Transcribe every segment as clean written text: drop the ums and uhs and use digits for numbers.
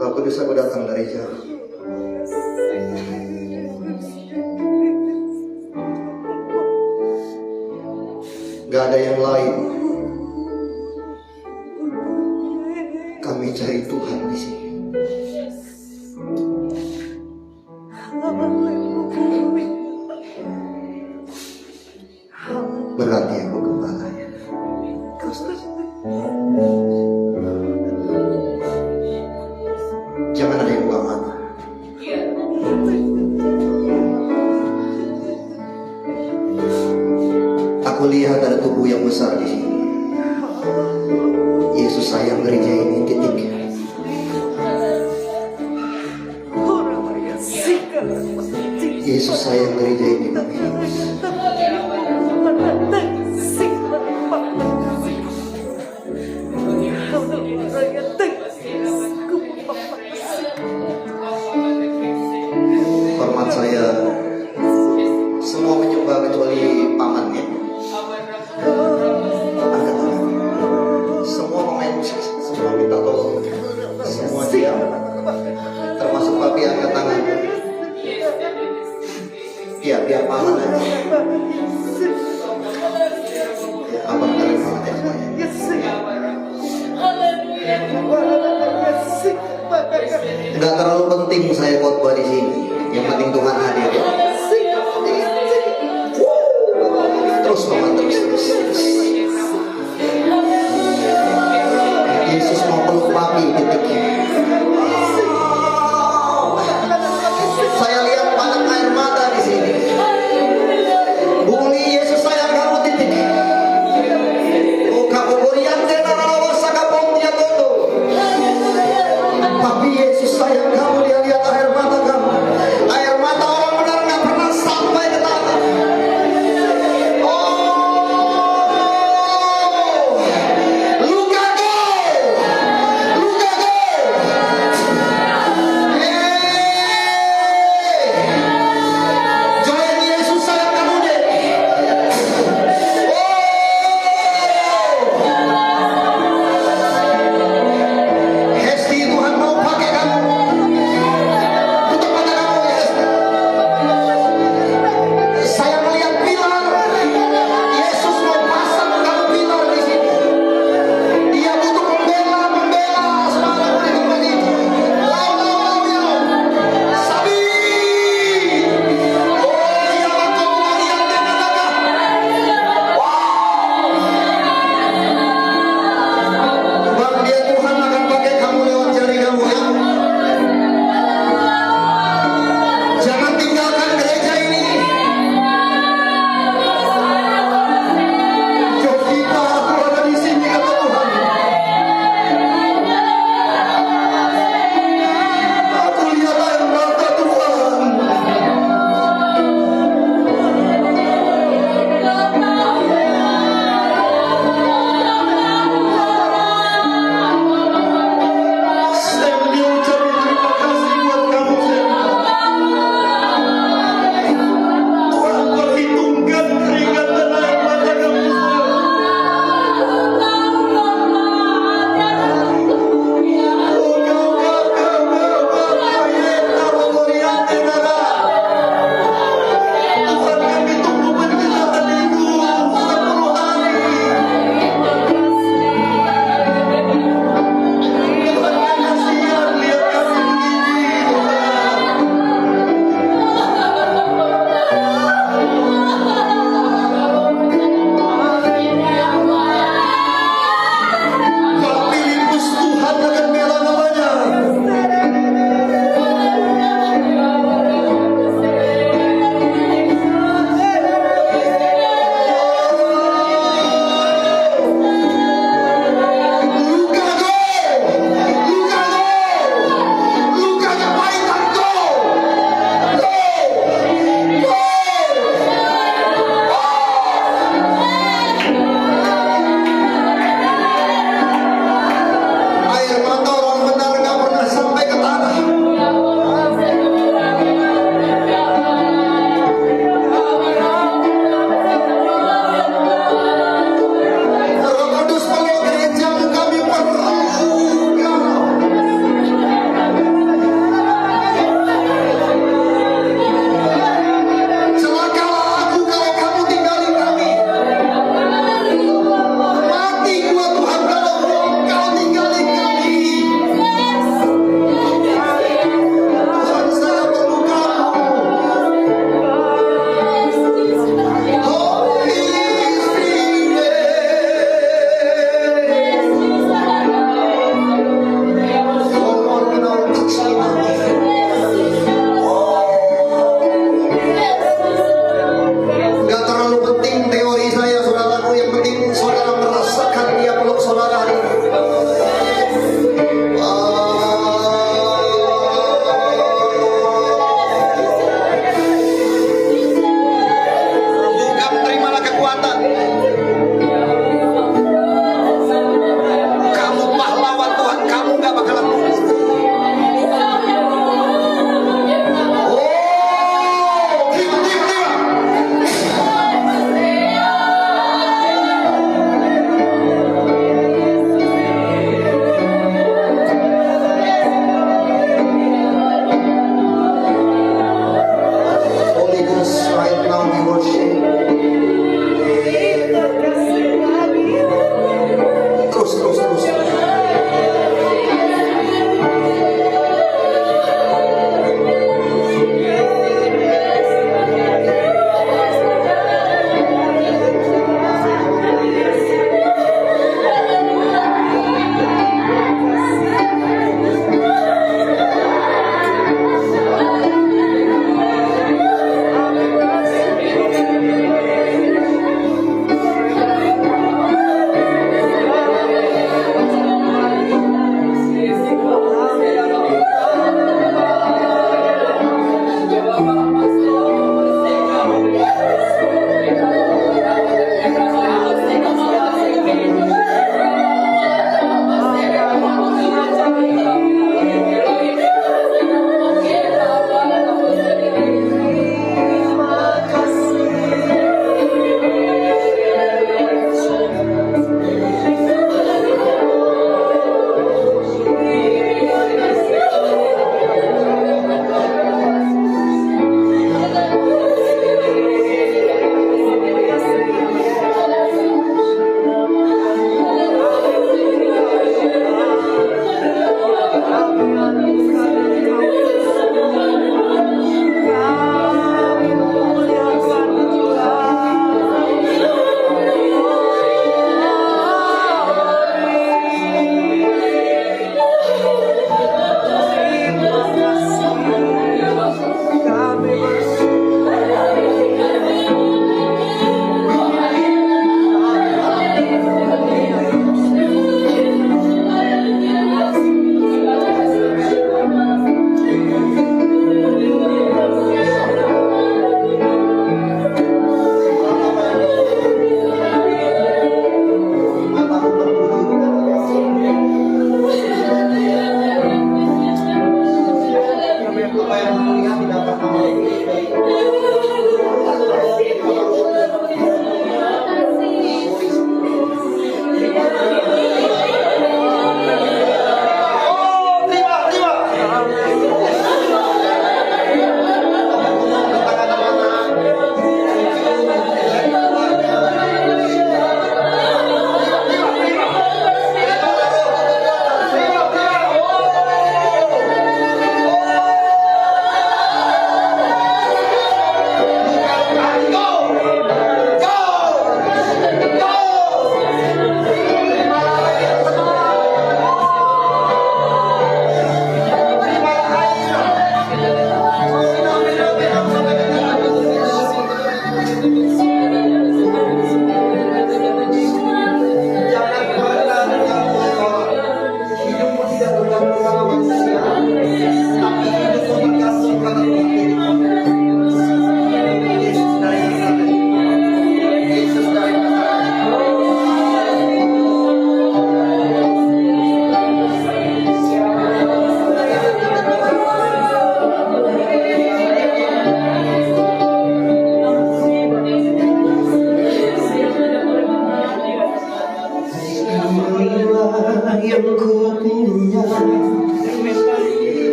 Roh Kudus, aku datang dari jauh. Gak ada yang lain. Kami cari Tuhan di sini. Berarti aku gembalanya. Jangan ada yang buang mata. Aku lihat ada tubuh yang besar di sini. Yesus sayang gereja ini, titik. Yesus sayang gereja ini. Hormat saya, semua menyembah kecuali pamannya. Angkat tangan. Semua pemain musik, semua minta tolong. Semua diam. Termasuk papi, angkat tangan. Ya, biar paman aja. Ya, abang kalian paman ya semuanya. Enggak terlalu penting saya khotbah di sini. Yang penting Tuhan hadir. Terus paman, terus. Yesus mau peluk papi, titik. Saya lihat banyak air mata di sini. Bunyi Yesus sayang kamu, titik. Oh, kamu berian tena lawas sakapong dia toto. Tapi Yesus sayang kamu, dia lihat air mata kamu. Air mata orang benar nggak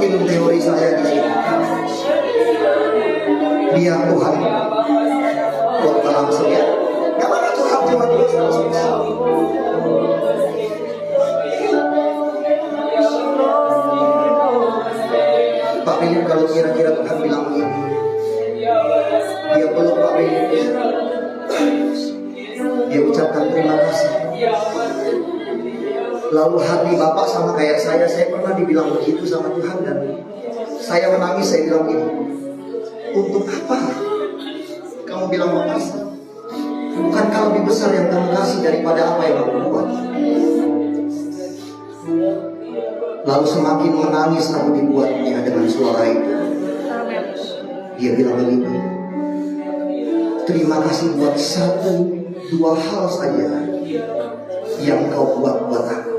penting teori saya di sini. Biar Tuhan buat langsung ya. Gak apa-apa Tuhan langsung. Pak Philip kalau kira-kira Tuhan bilang begini, dia peluk Pak Philip, dia ucapkan terima kasih. Lalu hati Bapak sama kayak saya pernah dibilang begitu sama Tuhan dan saya menangis, saya bilang gini, untuk apa kamu bilang makasih? Bukankah lebih besar yang kamu kasih daripada apa yang kamu buat? Lalu semakin menangis aku dibuatnya dengan suara itu. Dia bilang begini, terima kasih buat 1-2 hal saja yang kau buat aku.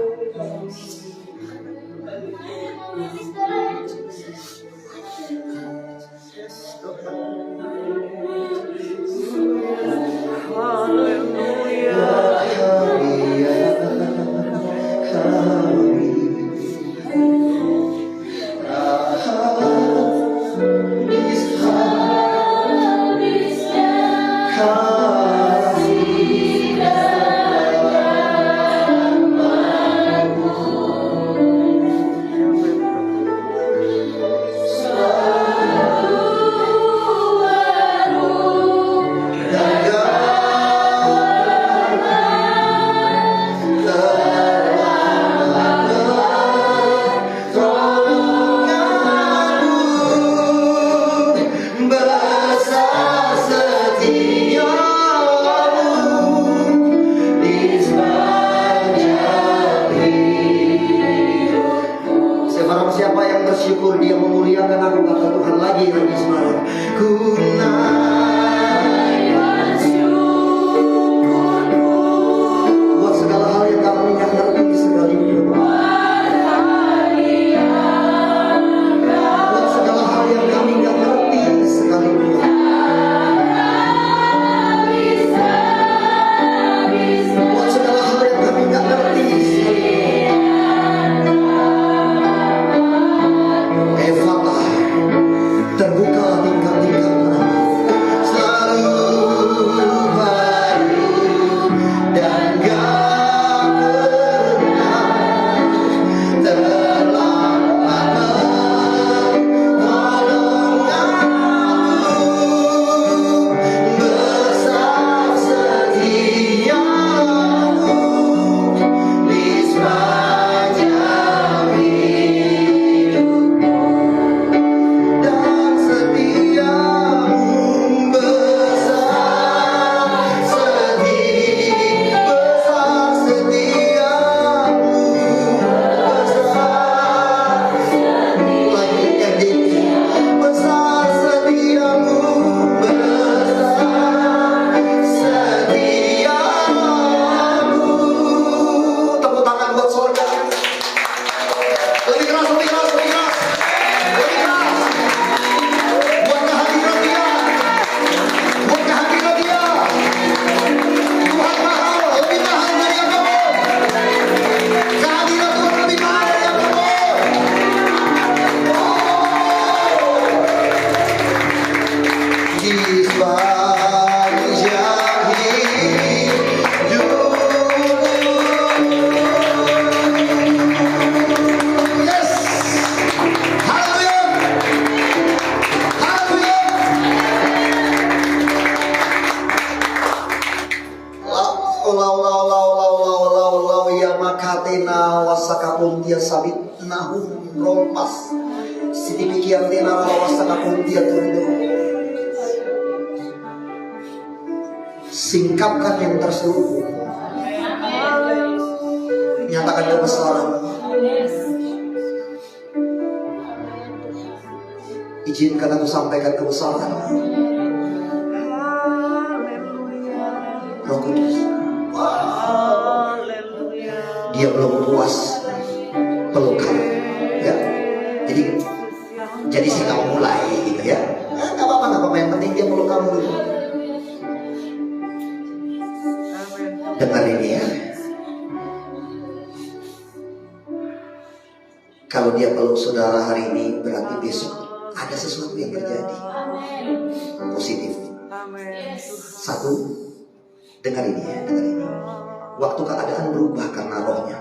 Singkapkan yang terselubung, nyatakan kebesaran, izinkan aku sampaikan kebesaran. Roh Kudus, dia belum puas pelukan, ya. Jadi sih kamu mulai gitu ya. Nggak apa-apa, yang penting dia peluk kamu dulu. Dengar ini ya. Kalau dia peluk saudara hari ini, berarti besok ada sesuatu yang terjadi positif. Satu, dengar ini ya, dengar ini. Waktu keadaan berubah karena rohnya.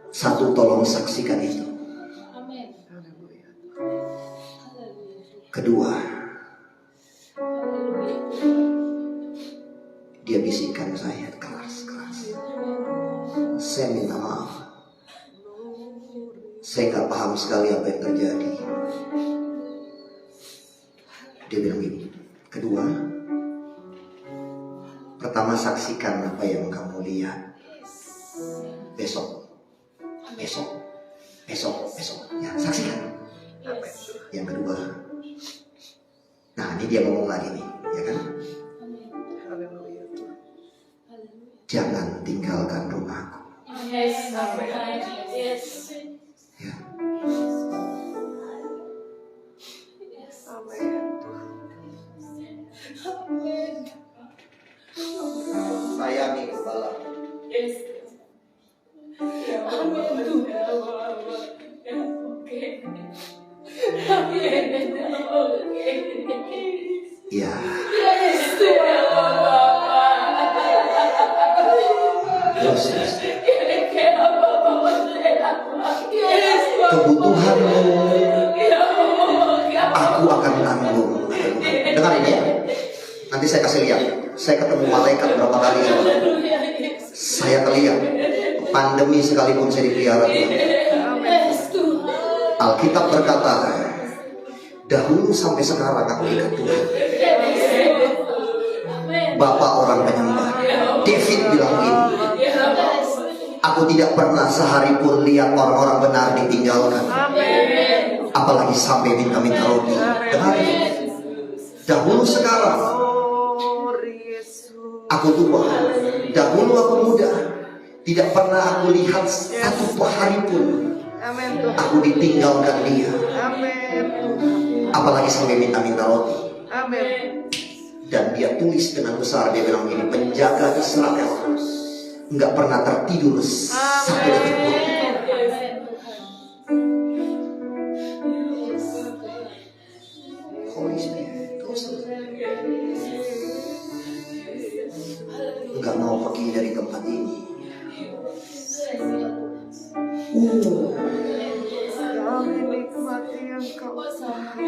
Satu, tolong saksikan itu. Kedua, dia bisikkan saya keras-keras. Saya minta maaf. Saya gak paham sekali apa yang terjadi. Dia bilang gini. Kedua, pertama saksikan apa yang kamu lihat. Besok. Ya, saksikan. Yang kedua, nah ini dia ngomong lagi nih, ya kan? Jangan tinggalkan rumahku. Ya. Sayangi kepala. Ya. Terus. Kebutuhanmu aku akan tanggung. Dengar ini ya. Nanti saya kasih lihat. Saya ketemu malaikat berapa kali. Saya lihat. Pandemi sekalipun saya dipelihara Tuhan. Alkitab berkata, dahulu sampai sekarang aku ingat Tuhan. Bapak orang penyembah. David bilang ini, aku tidak pernah sehari pun lihat orang-orang benar ditinggalkan. Apalagi sampai minta-minta roti. Dengar, dahulu sekarang aku tua, dahulu aku muda. Tidak pernah aku lihat satu hari pun aku ditinggalkan dia. Apalagi sampai minta-minta roti. Dan dia tulis dengan besar, dia bilang ini, penjaga Israel nggak pernah tertidur satu detik pun. Holy Spirit, nggak mau pergi dari tempat ini. Kami nikmati Engkau, kami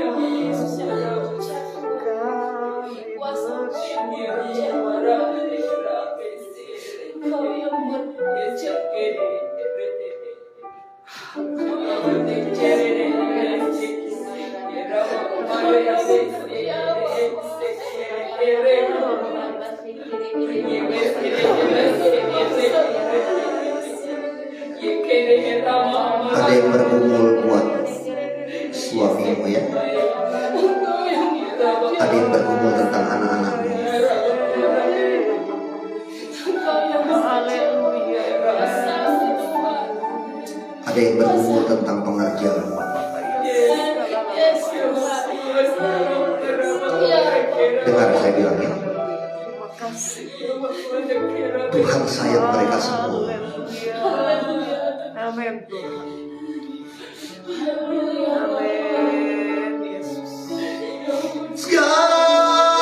Ada yang bergumul buat suamimu ya. Ada yang bergumul tentang anak-anakmu. Ada yang bergumul tentang pengerjaan. Dengar saya bilang ya, Tuhan sayang mereka semua. Amin. Amin. Yesus. Segalanya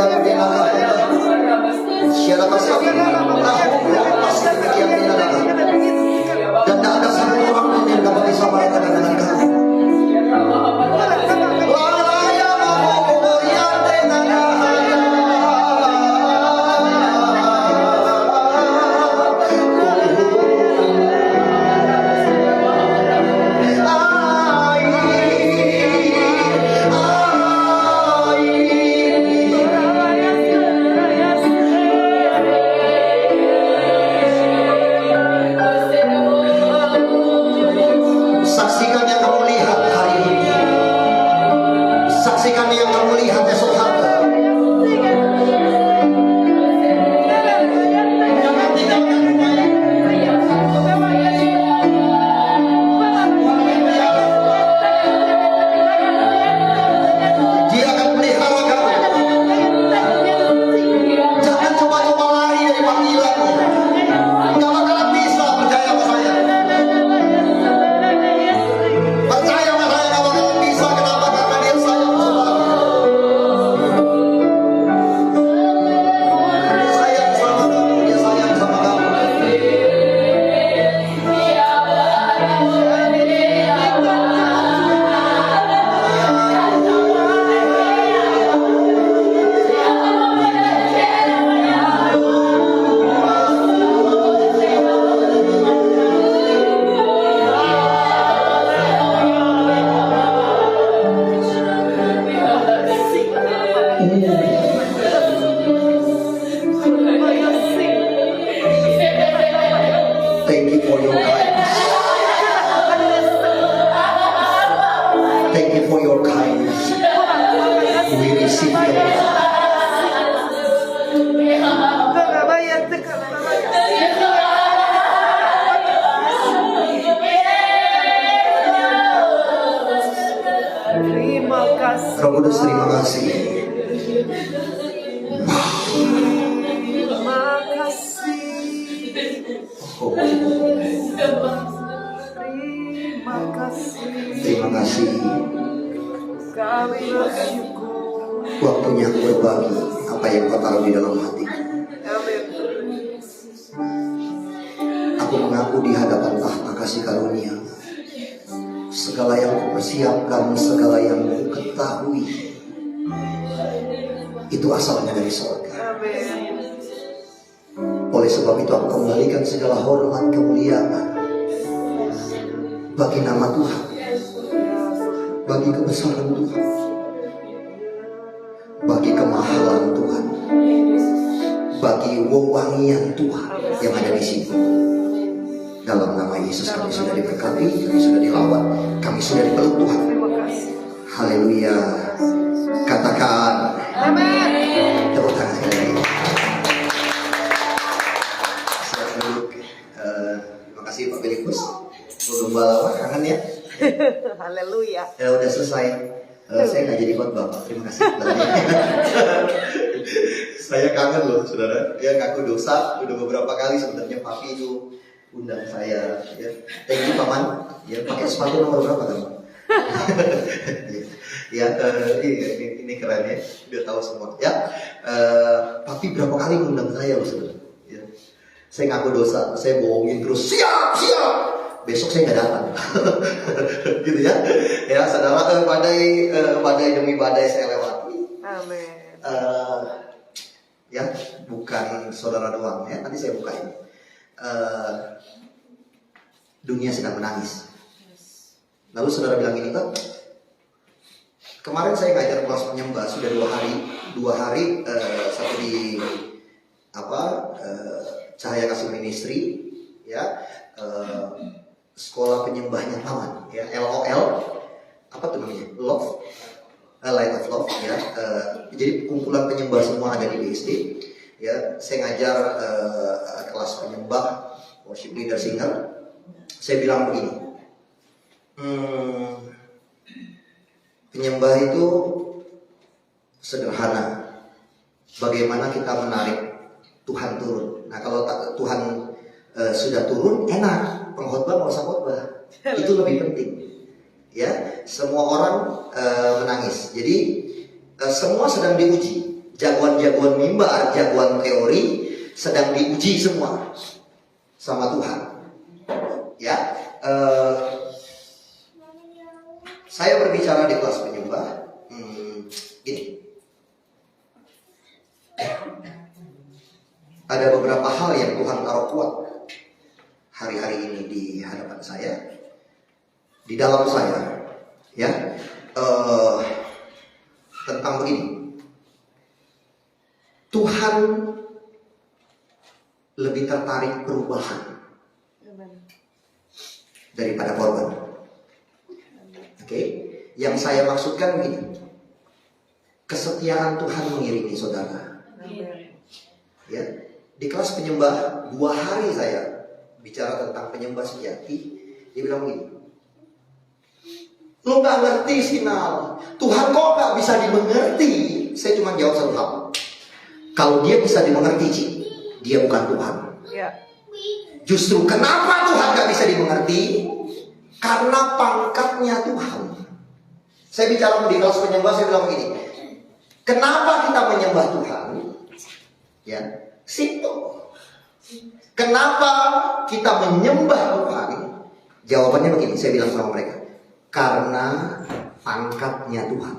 Dan tidak ada satu orang pun yang dapat disamaratakan dengan kamu. Saksikan yang kamu lihat hari ini. Saksikan yang kamu lihat esok hari. Dia akan melihara kamu. Jangan coba-coba lari dari panggilanmu. Nggak bakalan bisa, percaya sama saya. Percaya sama saya, nggak bakalan bisa. Kenapa? Karena dia sayang sama kamu. Dia sayang sama kamu. Dia sayang sama kamu. Thank you for your kindness. Thank you for your kindness. We receive your love. Terima kasih. Roh Kudus, terima kasih. Terima kasih. Oh, Terima kasih. terima kasih. Kami bersyukur. Waktunya aku berbagi apa yang kau taruh di dalam hati. Amin. Aku mengaku di hadapan tahta kasih karunia. Segala yang kupersiapkan, segala yang ku ketahui, itu asalnya dari surga. Amin. Oleh sebab itu aku kembalikan segala hormat kemuliaan bagi nama Tuhan, bagi kebesaran Tuhan, bagi kemahalan Tuhan, bagi wewangian Tuhan yang ada di sini. Dalam nama Yesus kami sudah diberkati, kami sudah dilawat, kami sudah dipeluk Tuhan. Terima kasih. Haleluya. Katakan Amin. tepuk tangan sekali lagi. Siap duduk. Terima kasih Pak Filipus. Lomba lama kangen ya. Haleluya. Ya udah selesai. Saya nggak jadi khotbah Pak. Terima kasih. Saya kangen loh saudara. Ya ngaku dosa. Udah beberapa kali sebenarnya Papi itu undang saya. Ya. Thank you Paman. Ya pakai sepatu nomor berapa kan? Ya ini keren ya. Udah tahu semua. Ya. Papi berapa kali undang saya loh saudara. Ya. Saya ngaku dosa. Saya bohongin terus. Siap. Besok saya nggak datang. Gitu ya. Ya saudara, badai demi badai saya lewati. Amin. Ya bukan saudara doang ya. Nanti saya bukain. Dunia sedang menangis. Lalu saudara bilang ini kan, kemarin saya ngajar kelas penyembah sudah 2 hari, satu di Cahaya Kasih Ministry, ya, sekolah penyembahnya Taman, ya, LOL, apa tuh namanya, Love, Light of Love, ya, jadi kumpulan penyembah semua ada di BSD, ya, saya ngajar kelas penyembah, worship leader singer, saya bilang begini. Penyembah itu sederhana. Bagaimana kita menarik Tuhan turun. Nah kalau Tuhan sudah turun, enak. Pengkhotbah nggak usah khotbah. Itu lebih penting. Ya, semua orang menangis. Jadi semua sedang diuji. jagoan-jagoan mimbar, jagoan teori sedang diuji semua sama Tuhan. Ya, saya berbicara di kelas penyembah. Gini, ada beberapa hal yang Tuhan taruh kuat hari-hari ini di hadapan saya, di dalam saya, ya, tentang begini. Tuhan lebih tertarik perubahan daripada korban. Oke, yang saya maksudkan begini, kesetiaan Tuhan mengiringi saudara. Ya, di kelas penyembah 2 hari saya bicara tentang penyembah sejati. Dia bilang begini, lu gak ngerti Sinal, Tuhan kok gak bisa dimengerti. Saya cuma jawab satu hal, kalau dia bisa dimengerti, Ci, dia bukan Tuhan. Ya. Justru kenapa Tuhan gak bisa dimengerti? Karena pangkatnya Tuhan. Saya bicara di kelas penyembah, saya bilang begini, kenapa kita menyembah Tuhan? Ya, simple. Kenapa kita menyembah Tuhan? Jawabannya begini, saya bilang sama mereka, karena pangkatnya Tuhan.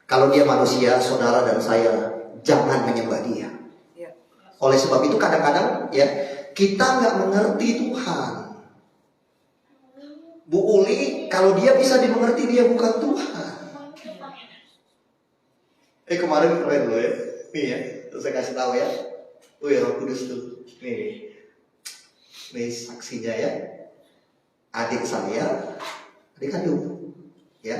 Kalau dia manusia, saudara dan saya jangan menyembah dia. Oleh sebab itu kadang-kadang ya kita nggak mengerti Tuhan. Bu Uli, kalau dia bisa dimengerti, dia bukan Tuhan. Kemarin keren loh ya. Nih ya, saya kasih tahu ya. Oh ya, Roh Kudus tuh. Nih saksinya ya. Adik saya, adik kandung, ya.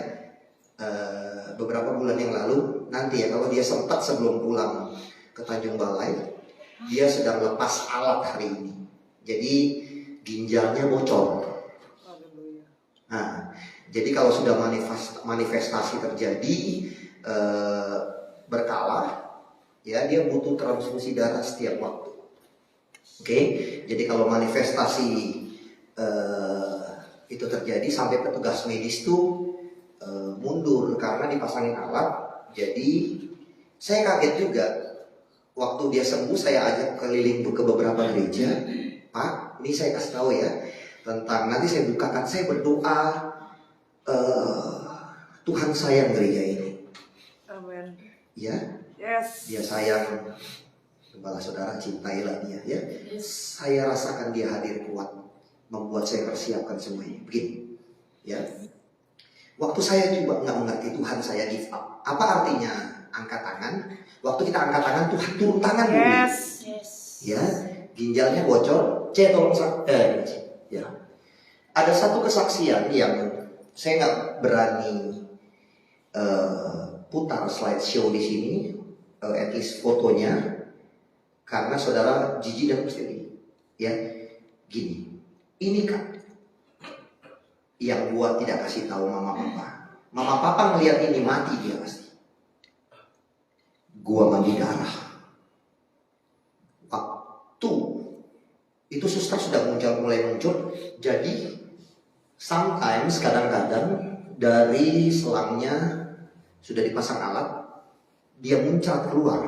Beberapa bulan yang lalu, nanti ya kalau dia sempat sebelum pulang ke Tanjung Balai, dia sedang lepas alat hari ini. Jadi ginjalnya bocor. Nah, jadi kalau sudah manifestasi terjadi berkala, ya dia butuh transfusi darah setiap waktu. Oke, jadi kalau manifestasi itu terjadi sampai petugas medis tuh mundur karena dipasangin alat. Jadi saya kaget juga waktu dia sembuh. Saya ajak keliling ke beberapa gereja. Pak, ini saya kasih tahu ya tentang, nanti saya bukakan, saya berdoa Tuhan sayang gereja ini. Amin. Ya, Yes. dia sayang. Kepala saudara, cintailah dia. Ya, saya rasakan dia hadir kuat, membuat saya persiapkan semuanya. Begini, ya. Waktu saya juga nggak mengerti Tuhan, saya give up. Apa artinya angkat tangan? Waktu kita angkat tangan, Tuhan turun tangan dulu. Yes. Ya, ginjalnya bocor. Tolong ya. Ada satu kesaksian yang saya nggak berani putar slideshow di sini, at least fotonya, karena saudara jijik dan mesti ya. Gini, ini kan yang gua tidak kasih tahu mama papa. Mama papa ngelihat ini mati dia pasti. Gua mandi darah. Waktu itu suster sudah mulai muncul. Jadi sometimes kadang-kadang dari selangnya sudah dipasang alat, dia muncrat keluar.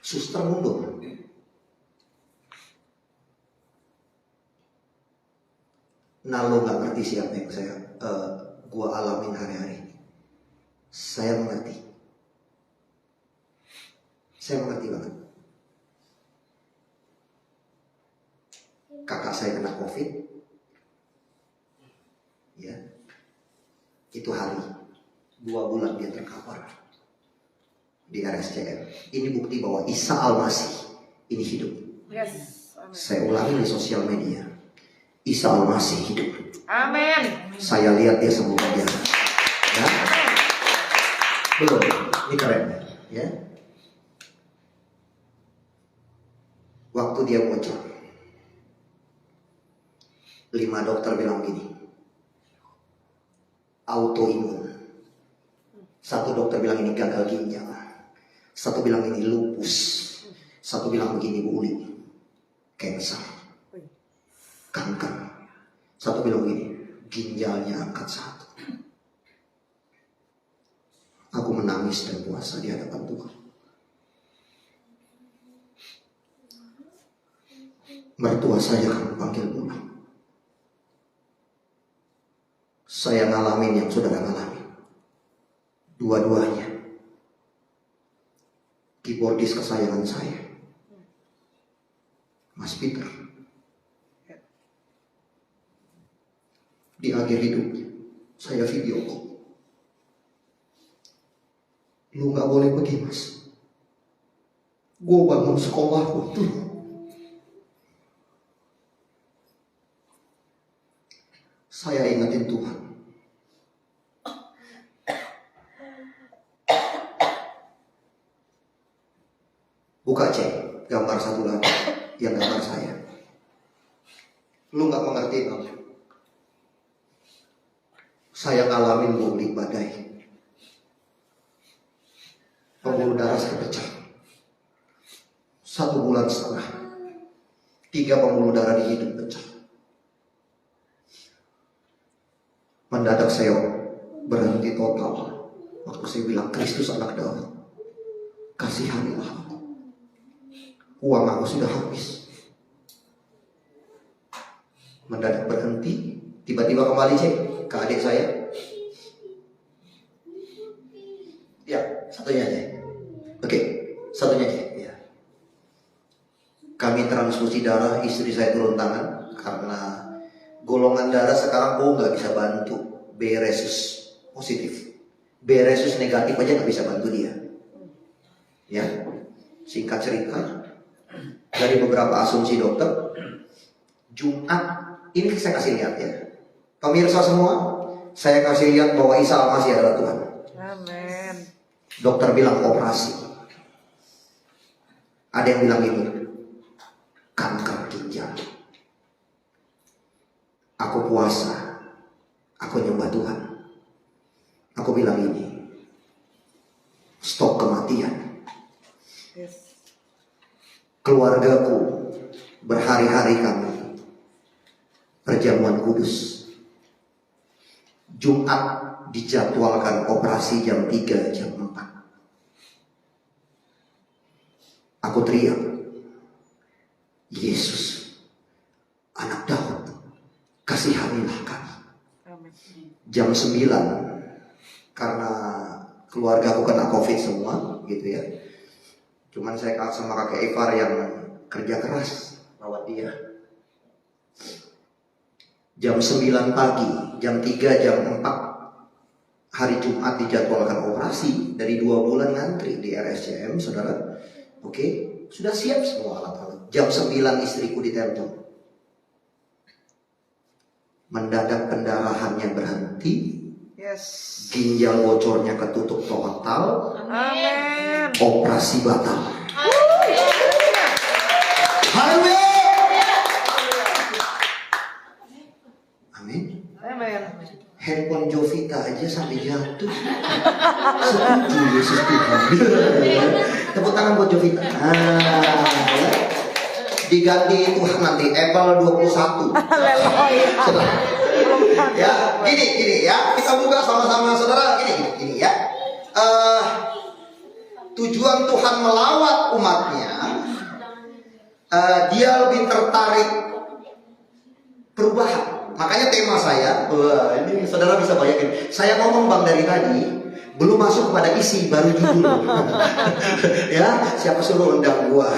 Suster mundur. Nah, lo gak ngerti siapa yang gua alamin hari-hari ini. Saya mengerti. Saya mengerti banget. Kakak saya kena COVID. Ya. Itu hari. 2 bulan dia terkapar di RSCM. Ini bukti bahwa Isa Al-Masih ini hidup. Yes. Amin. Saya ulangi di sosial media. Isa Al-Masih hidup. Amin. Saya lihat dia sembuh dia. Ya. Belum. Ini keren. Ya. Waktu dia bocor, 5 dokter bilang gini, autoimun. 1 dokter bilang ini gagal ginjal. 1 bilang ini lupus. 1 bilang begini Bu Uli, cancer, kanker. 1 bilang begini, ginjalnya angkat 1. Aku menangis dan puasa di hadapan Tuhan. Mertua saya kamu panggil pulang. Saya ngalamin yang saudara ngalamin. Dua-duanya. Keyboardis kesayangan saya, Mas Peter. Di akhir hidupnya, saya video call. Lu gak boleh pergi, Mas. Gue bangun sekolah untuk saya ingetin Tuhan. Buka cek gambar satu lagi, yang gambar saya. Lu gak mengerti, Bang. Saya ngalamin bulik badai. Pembuluh darah saya pecah. 1,5 bulan. 3 pembuluh darah di hidung pecah. Mendadak saya berhenti total. Waktu saya bilang, Kristus anak Daud, kasihanilah aku. Uang aku sudah habis. Mendadak berhenti. Tiba-tiba kembali cek ke adik saya. Ya, satunya aja. Oke, satunya aja. Ya. Kami transfusi darah, istri saya turun tangan karena golongan darah sekarang nggak bisa bantu. B resus positif, B resus negatif aja nggak bisa bantu dia. Ya, singkat cerita, dari beberapa asumsi dokter, Jumat ini saya kasih lihat ya, pemirsa semua, saya kasih lihat bahwa Isa masih adalah Tuhan. Amin. Dokter bilang operasi. Ada yang bilang ini kanker ginjal. Aku puasa, aku nyembah Tuhan. Aku bilang ini stop kematian. Yes. Keluargaku berhari-hari kami perjamuan kudus. Jumat dijadwalkan operasi jam 3, jam 4. Aku teriak, Yesus, anak Daud, kasihanilah kami. Amin. Jam 9, karena keluarga aku kena COVID semua, gitu ya. Cuman saya sama kakek Ivar yang kerja keras rawat dia. Jam 9 pagi, jam 3, jam 4 hari Jumat dijadwalkan operasi. Dari 2 bulan ngantri di RSCM, saudara. Oke, sudah siap semua alat-alat. Jam 9 istriku ditelepon. Mendadak pendarahannya berhenti. Yes. Ginjal bocornya ketutup total. Amin. Operasi batal. Haleluya. Amin. Amin. Handphone Jovita aja sampai jatuh. Setuju Yesus Tuhan. Tepuk tangan buat Jovita. Ya. Diganti Tuhan nanti Apple 21. Haleluya. Ya, gini ya, kita buka sama-sama saudara. Gini ya. Tujuan Tuhan melawat umatnya, dia lebih tertarik perubahan. Makanya tema saya, wah ini saudara bisa bayangin. Saya ngomong Bang dari tadi, belum masuk pada isi, baru judul. Ya, siapa suruh undang gua?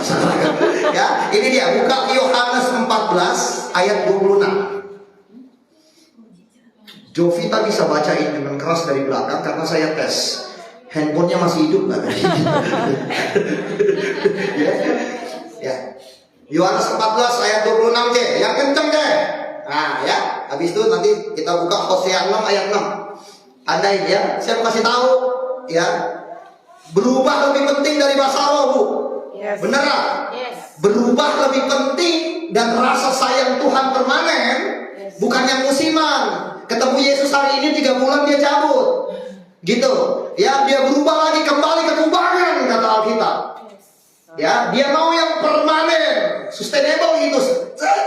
Ya, ini dia, buka Yohanes 14 ayat 26. Jovita bisa bacain dengan keras dari belakang karena saya tes handphonenya masih hidup nggak? Ya. Yohanes 14 ayat 26 deh, yang kenceng deh. Nah ya, habis itu nanti kita buka Hosea 6 ayat 6. Andai ya, saya kasih tahu ya, berubah lebih penting dari masalah, Bu. Yes. Beneran? Yes. Berubah lebih penting dan rasa sayang Tuhan permanen, bukan yang musiman. Ketemu Yesus hari ini 3 bulan dia cabut, gitu. Ya, dia berubah lagi kembali ke kubangan kata Alkitab. Ya, dia mau yang permanen, sustainable gitu,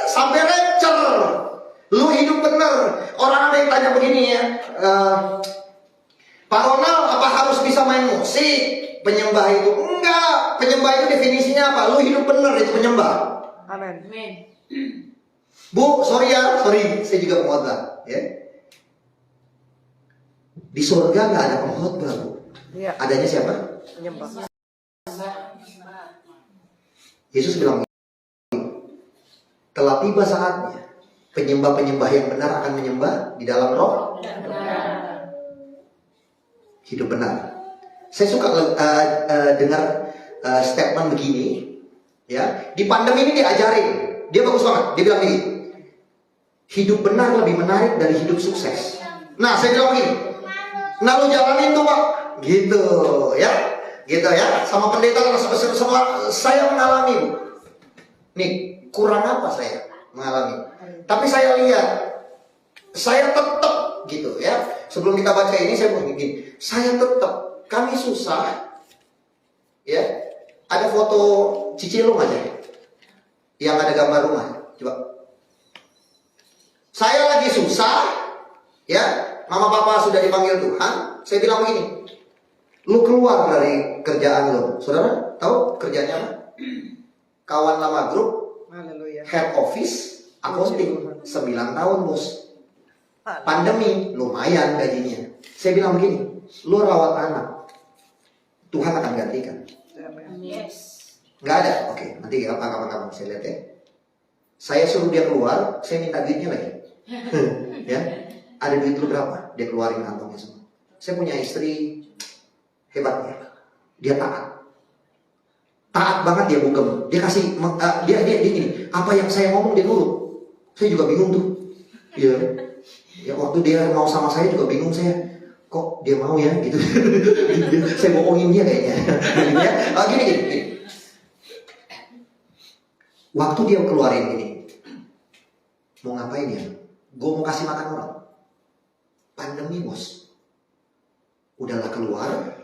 sampai rapture. Lu hidup bener. Orang ada yang tanya begini ya, Pak Ronald, apa harus bisa bisa main musik, penyembah itu enggak. Penyembah itu definisinya apa? Lu hidup benar itu penyembah. Amin. Bu, sorry, saya juga pengkhotbah, ya. Di surga nggak ada pengkhotbah, Bu. Iya. Adanya siapa? Penyembah. Yesus bilang, telah tiba saatnya penyembah-penyembah yang benar akan menyembah di dalam roh hidup benar. Saya suka dengar statement begini, ya. Di pandemi ini diajarin, dia bagus banget. Dia bilang begini, hidup benar lebih menarik dari hidup sukses. Nah, saya bilang begini, nah lu jalanin tuh, Pak, gitu ya, sama pendeta semua saya mengalami, Bu. Nih, kurang apa saya mengalami? Tapi saya lihat, saya tetap gitu ya. Sebelum kita baca ini saya mau bikin, saya tetap, kami susah, ya. Ada foto Cicilung aja, yang ada gambar rumah, coba. Saya lagi susah, ya. Mama papa sudah dipanggil Tuhan. Saya bilang begini, lu keluar dari kerjaan lu, saudara tahu kerjanya apa? Kawan lama grup, Haleluya. head office, accounting, 9 tahun bos. Pandemi, lumayan gajinya. Saya bilang begini, lu rawat anak, Tuhan akan gantikan. Amin. Nggak ada, oke, nanti kapan-kapan saya lihat ya. Saya suruh dia keluar, saya minta duitnya lagi. Ya, ada duit lu berapa? Dia keluarin kantongnya semua. Saya punya istri hebatnya, dia taat. Taat banget dia bukem. Dia kasih dia gini, apa yang saya ngomong dia nurut. Saya juga bingung tuh. Iya. Ya waktu dia mau sama saya juga bingung saya. Kok dia mau ya gitu. Saya bohongin dia kayaknya. Ya. Gini. Waktu dia keluarin ini, mau ngapain ya? Gue mau kasih makan orang. Pandemi bos. Udahlah keluar.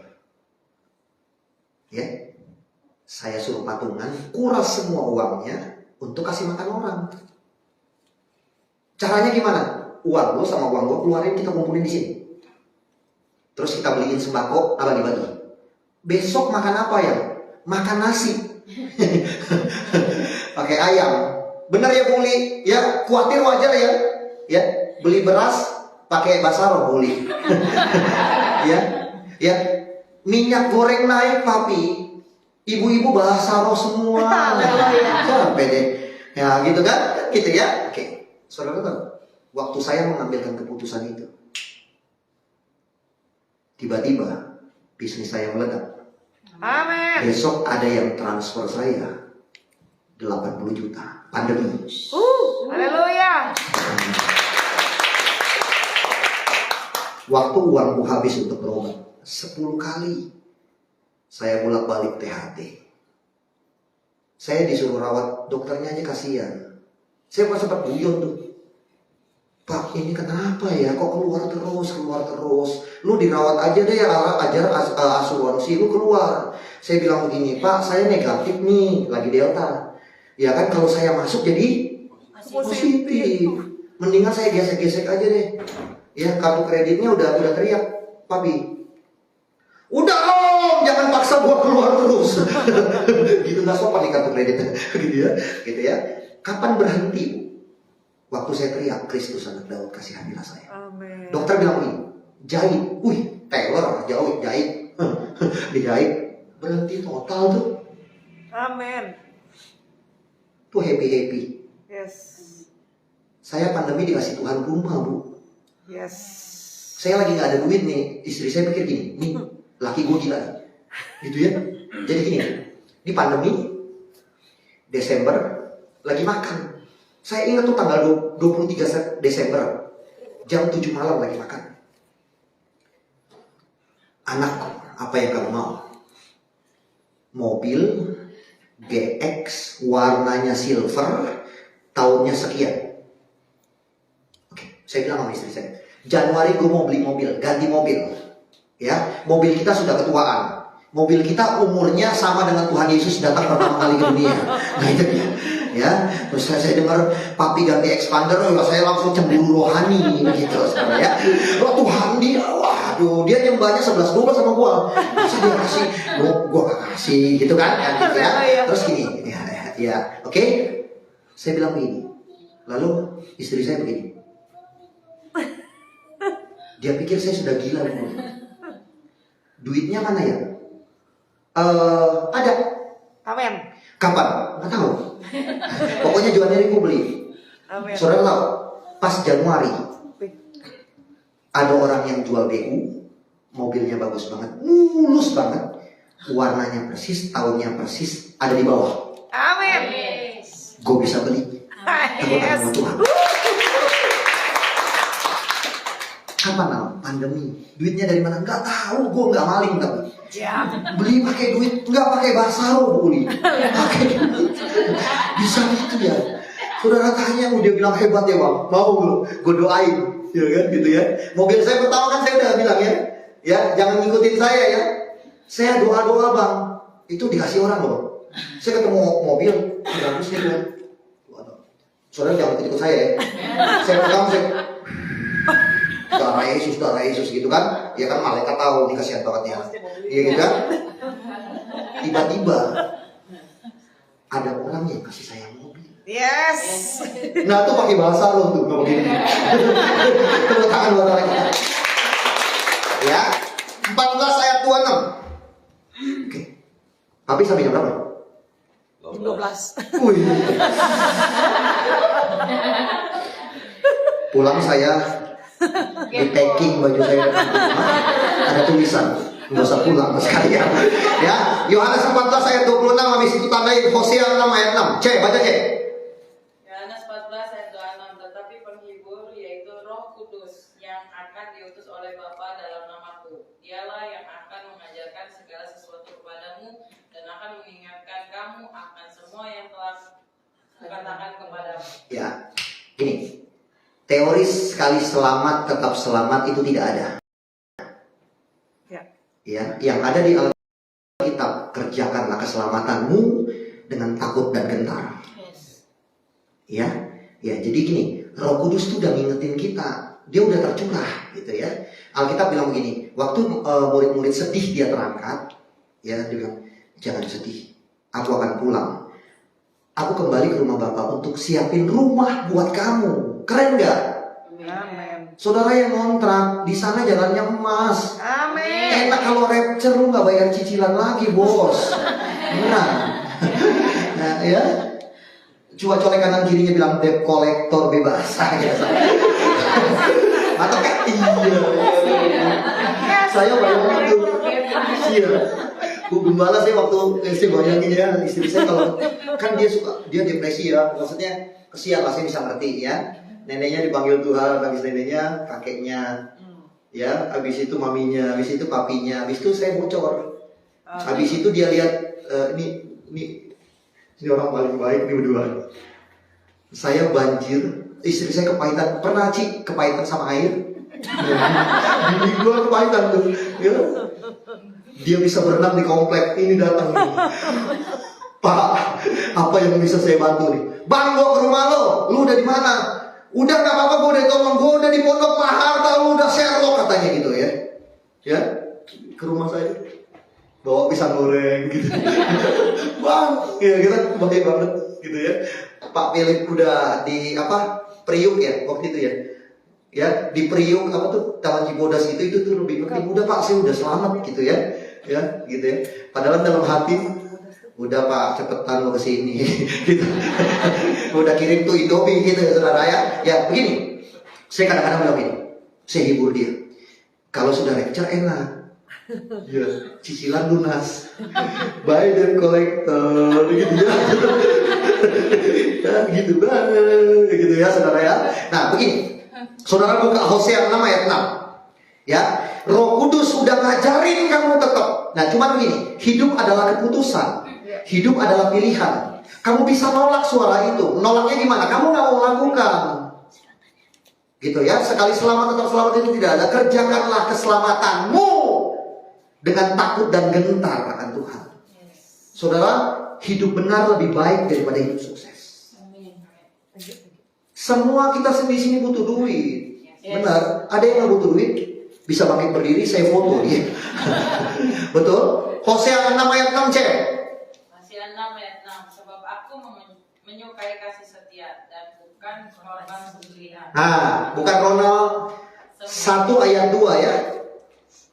Ya. Saya suruh patungan, kuras semua uangnya untuk kasih makan orang. Caranya gimana? Uang lo sama uang gue keluarin, kita kumpulin di sini. Terus kita beliin sembako, bagi-bagi. Besok makan apa ya? Makan nasi. Pakai ayam. Bener ya Buli? Ya, khawatir wajar ya. Ya, beli beras pakai basaro Buli. Ya, minyak goreng naik papi. Ibu-ibu basaro semua. Sampai deh. Ya, gitu kan? Gitu ya. Oke. Saudara tahu, waktu saya mengambilkan keputusan itu, tiba-tiba bisnis saya meledak. Amin. Besok ada yang transfer saya 80 juta. Pandemi. Haleluya. Waktu uangku habis untuk berobat 10 kali saya bolak-balik THT. Saya disuruh rawat, dokternya aja kasihan. Saya sempat guyon tuh, Pak ini kenapa ya, kok keluar terus. Lu dirawat aja deh, ajar asuransi lu keluar. Saya bilang begini, Pak saya negatif nih, lagi delta. Ya kan kalau saya masuk jadi positif. Mendingan saya gesek-gesek aja deh. Ya kartu kreditnya udah teriak, Papi. Udah om, jangan paksa gua keluar terus. Gitu nggak sopan nih kartu kreditnya, gitu ya. Kapan berhenti, Bu? Waktu saya teriak, Kristus anak Daud kasihanilah saya. Amin. Dokter bilang begini, jahit, Taylor jahit, dijahit, berhenti total tuh. Amin. Tuh happy. Yes. Saya pandemi dikasih Tuhan rumah, Bu. Yes. Saya lagi nggak ada duit nih, istri saya pikir gini, nih laki gue gila nih, gitu ya. Jadi gini, di pandemi Desember lagi makan. Saya ingat tuh tanggal 23 Desember jam 7 malam lagi makan. Anakku, apa yang kamu mau? Mobil GX warnanya silver, tahunnya sekian. Oke, saya bilang sama istri saya, Januari gue mau beli mobil, ganti mobil. Ya, mobil kita sudah ketuaan. Mobil kita umurnya sama dengan Tuhan Yesus datang pertama kali ke dunia. Nah itu ya. Terus saya dengar papi ganti expander, saya langsung cemburu rohani gitu ya. Wah Tuhan dia, wah Waduh, dia nyembahnya 11-12 sama gua. Masa dia kasih, gua gak kasih gitu kan gitu ya. Terus gini, ya, oke. Saya bilang begini. Lalu istri saya begini. Dia pikir saya sudah gila. Duitnya mana ya? Ada. Amin. Kapan? Nggak tahu. Pokoknya Januari gue beli. Amin. Saudara tahu? Pas Januari ada orang yang jual BU, mobilnya bagus banget, mulus banget, warnanya persis, tahunnya persis, ada di bawah. Amin. Gue bisa beli. Tepuk tangan buat Tuhan. Kapan Al? Pandemi. Duitnya dari mana? Nggak tahu. Gue nggak maling tapi. Ya. Beli pakai duit, nggak pakai basaro beli. Pakai duit. Bisa gitu ya. Saudara tanya, dia bilang hebat ya bang. Mau gue doain, ya kan gitu ya. Mobil saya pertama kan saya udah bilang ya jangan ngikutin saya ya. Saya doa bang, itu dikasih orang loh. Saya ketemu mobil, bagus nih kan. Saudara jangan ikut saya ya. Saya pegang darah Yesus gitu kan. Ya kan malaikat tahu nih kasihan banget ya. Iya gitu kan. Tiba-tiba ada orang yang kasih saya mobil. Yes. Nah tuh pakai bahasa lo tuh nggak begini. Tepuk tangan buat mereka. Ya, 14 ayat 26. Oke. Habis sampai jam berapa? 12. Wih. Pulang saya di packing baju saya depan rumah, ada tulisan nggak usah pulang sekalian. Ya, Yohanes 14 ayat 26, habis itu tandai Hosea 6 ayat 6. Baca C. Yohanes 14 ayat 26, tetapi penghibur yaitu Roh Kudus yang akan diutus oleh Bapa dalam namaku. Dialah yang akan mengajarkan segala sesuatu kepadamu dan akan mengingatkan kamu akan semua yang telah kukatakan kepadamu. Ya, gini. Teori sekali selamat tetap selamat itu tidak ada. Ya, yang ada di Alkitab, kerjakanlah keselamatanmu dengan takut dan gentar. Ya, jadi gini, Roh Kudus tuh udah ngingetin kita, dia udah tercurah, gitu ya. Alkitab bilang begini, waktu murid-murid sedih dia terangkat, ya dia bilang, jangan sedih, aku akan pulang. Aku kembali ke rumah Bapa untuk siapin rumah buat kamu. Keren nggak? Amin. Saudara yang ngontrak di sana jalannya emas. Amin. Enak kalau rapture lu nggak bayar cicilan lagi bos. Benar. Nah, ya. Coba colek kanan kirinya bilang debt collector bebas. Atau kayak iya. Saya bayangin tuh. Iya. Bu Gembala saya waktu saya bayangin ya istri saya kalau kan dia depresi ya, maksudnya kesian lah saya bisa ngerti ya. Neneknya dipanggil Tuhan, habis neneknya kakeknya, ya, habis itu maminya, habis itu papinya, habis itu saya bocor, habis itu dia lihat ini orang paling baik nih berdua. Saya banjir, istri saya kepahitan, pernah kepahitan sama air, bini gua kepahitan tuh, ya. Dia bisa berenang di komplek, ini datang nih. Pak, apa yang bisa saya bantu nih? Bang, gua ke rumah lu udah di mana? Udah gak apa-apa, gue udah tolong, gue udah di Pondok Maharta, lu udah Sherlock katanya gitu ya. Ya, ke rumah saya bawa pisang goreng gitu. Bang, ya kita baik banget gitu ya. Pak Philip udah di Priuk ya waktu itu ya. Ya, di Priuk Taman Cibodas itu tuh lebih penting. Udah Pak, saya udah selamat gitu ya. Ya, gitu ya. Padahal dalam hati udah Pak, cepetan lo kesini gitu. Udah kirim tuh Indomie gitu ya saudara ya. Ya begini, saya kadang-kadang bilang gini, saya hibur dia. Kalau sudah rapture enak, ya cicilan lunas, buy debt collector gitu ya. Ya gitu banget gitu ya saudara ya. Nah begini, saudara buka Hosea 6 ayat 6 ya. Roh Kudus sudah ngajarin kamu tetap. Nah cuman begini, hidup adalah keputusan. Hidup adalah pilihan. Kamu bisa nolak suara itu. Nolaknya gimana? Kamu gak mau lakukan. Gitu ya. Sekali selamat atau selamat itu tidak ada. Kerjakanlah keselamatanmu dengan takut dan gentar akan Tuhan. Saudara, hidup benar lebih baik daripada hidup sukses. Semua kita di sini butuh duit. Benar. Ada yang gak butuh duit? Bisa bangkit berdiri, saya foto dia. Betul? Hosea 6 ayat 6 cek. Masih 6 ayat 6. Sebab aku menyukai kasih setia dan bukan korban sembelihan. Nah, bukan Ronald 1 ayat 2 ya.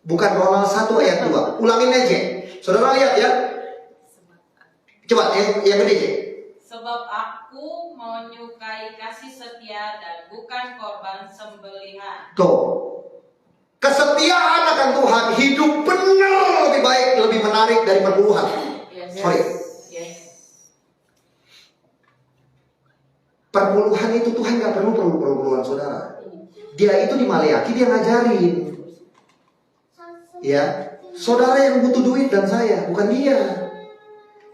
Bukan Ronald 1 ayat 2. Ulangin aja. Saudara lihat ya. Coba yang gede cek. Sebab aku menyukai kasih setia dan bukan korban sembelihan. Tuh. Kesetiaan akan Tuhan, hidup benar lebih baik, lebih menarik dari perpuluhan. Sorry. Perpuluhan itu Tuhan gak perlu perpuluhan saudara. Dia itu di Maleaki dia ngajarin. Ya, saudara yang butuh duit dan saya, bukan dia.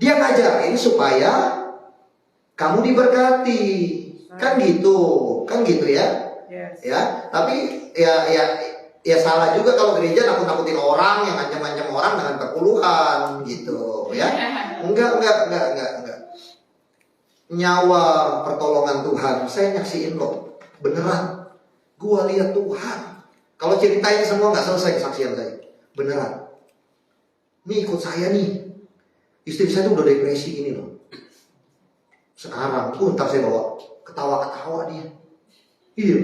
Dia ngajarin supaya kamu diberkati. Kan gitu ya. Ya, tapi ya salah juga kalau gereja nakut-nakutin orang, yang ngancam-ngancam orang dengan perpuluhan gitu ya. Enggak. Nyawa pertolongan Tuhan, saya nyaksiin loh. Beneran. Gua lihat Tuhan. Kalau ceritain semua nggak selesai kesaksian saya. Beneran. Nih ikut saya nih. Istri saya tuh udah depresi ini loh. Sekarang, ntar saya bawa ketawa-ketawa dia. Iya.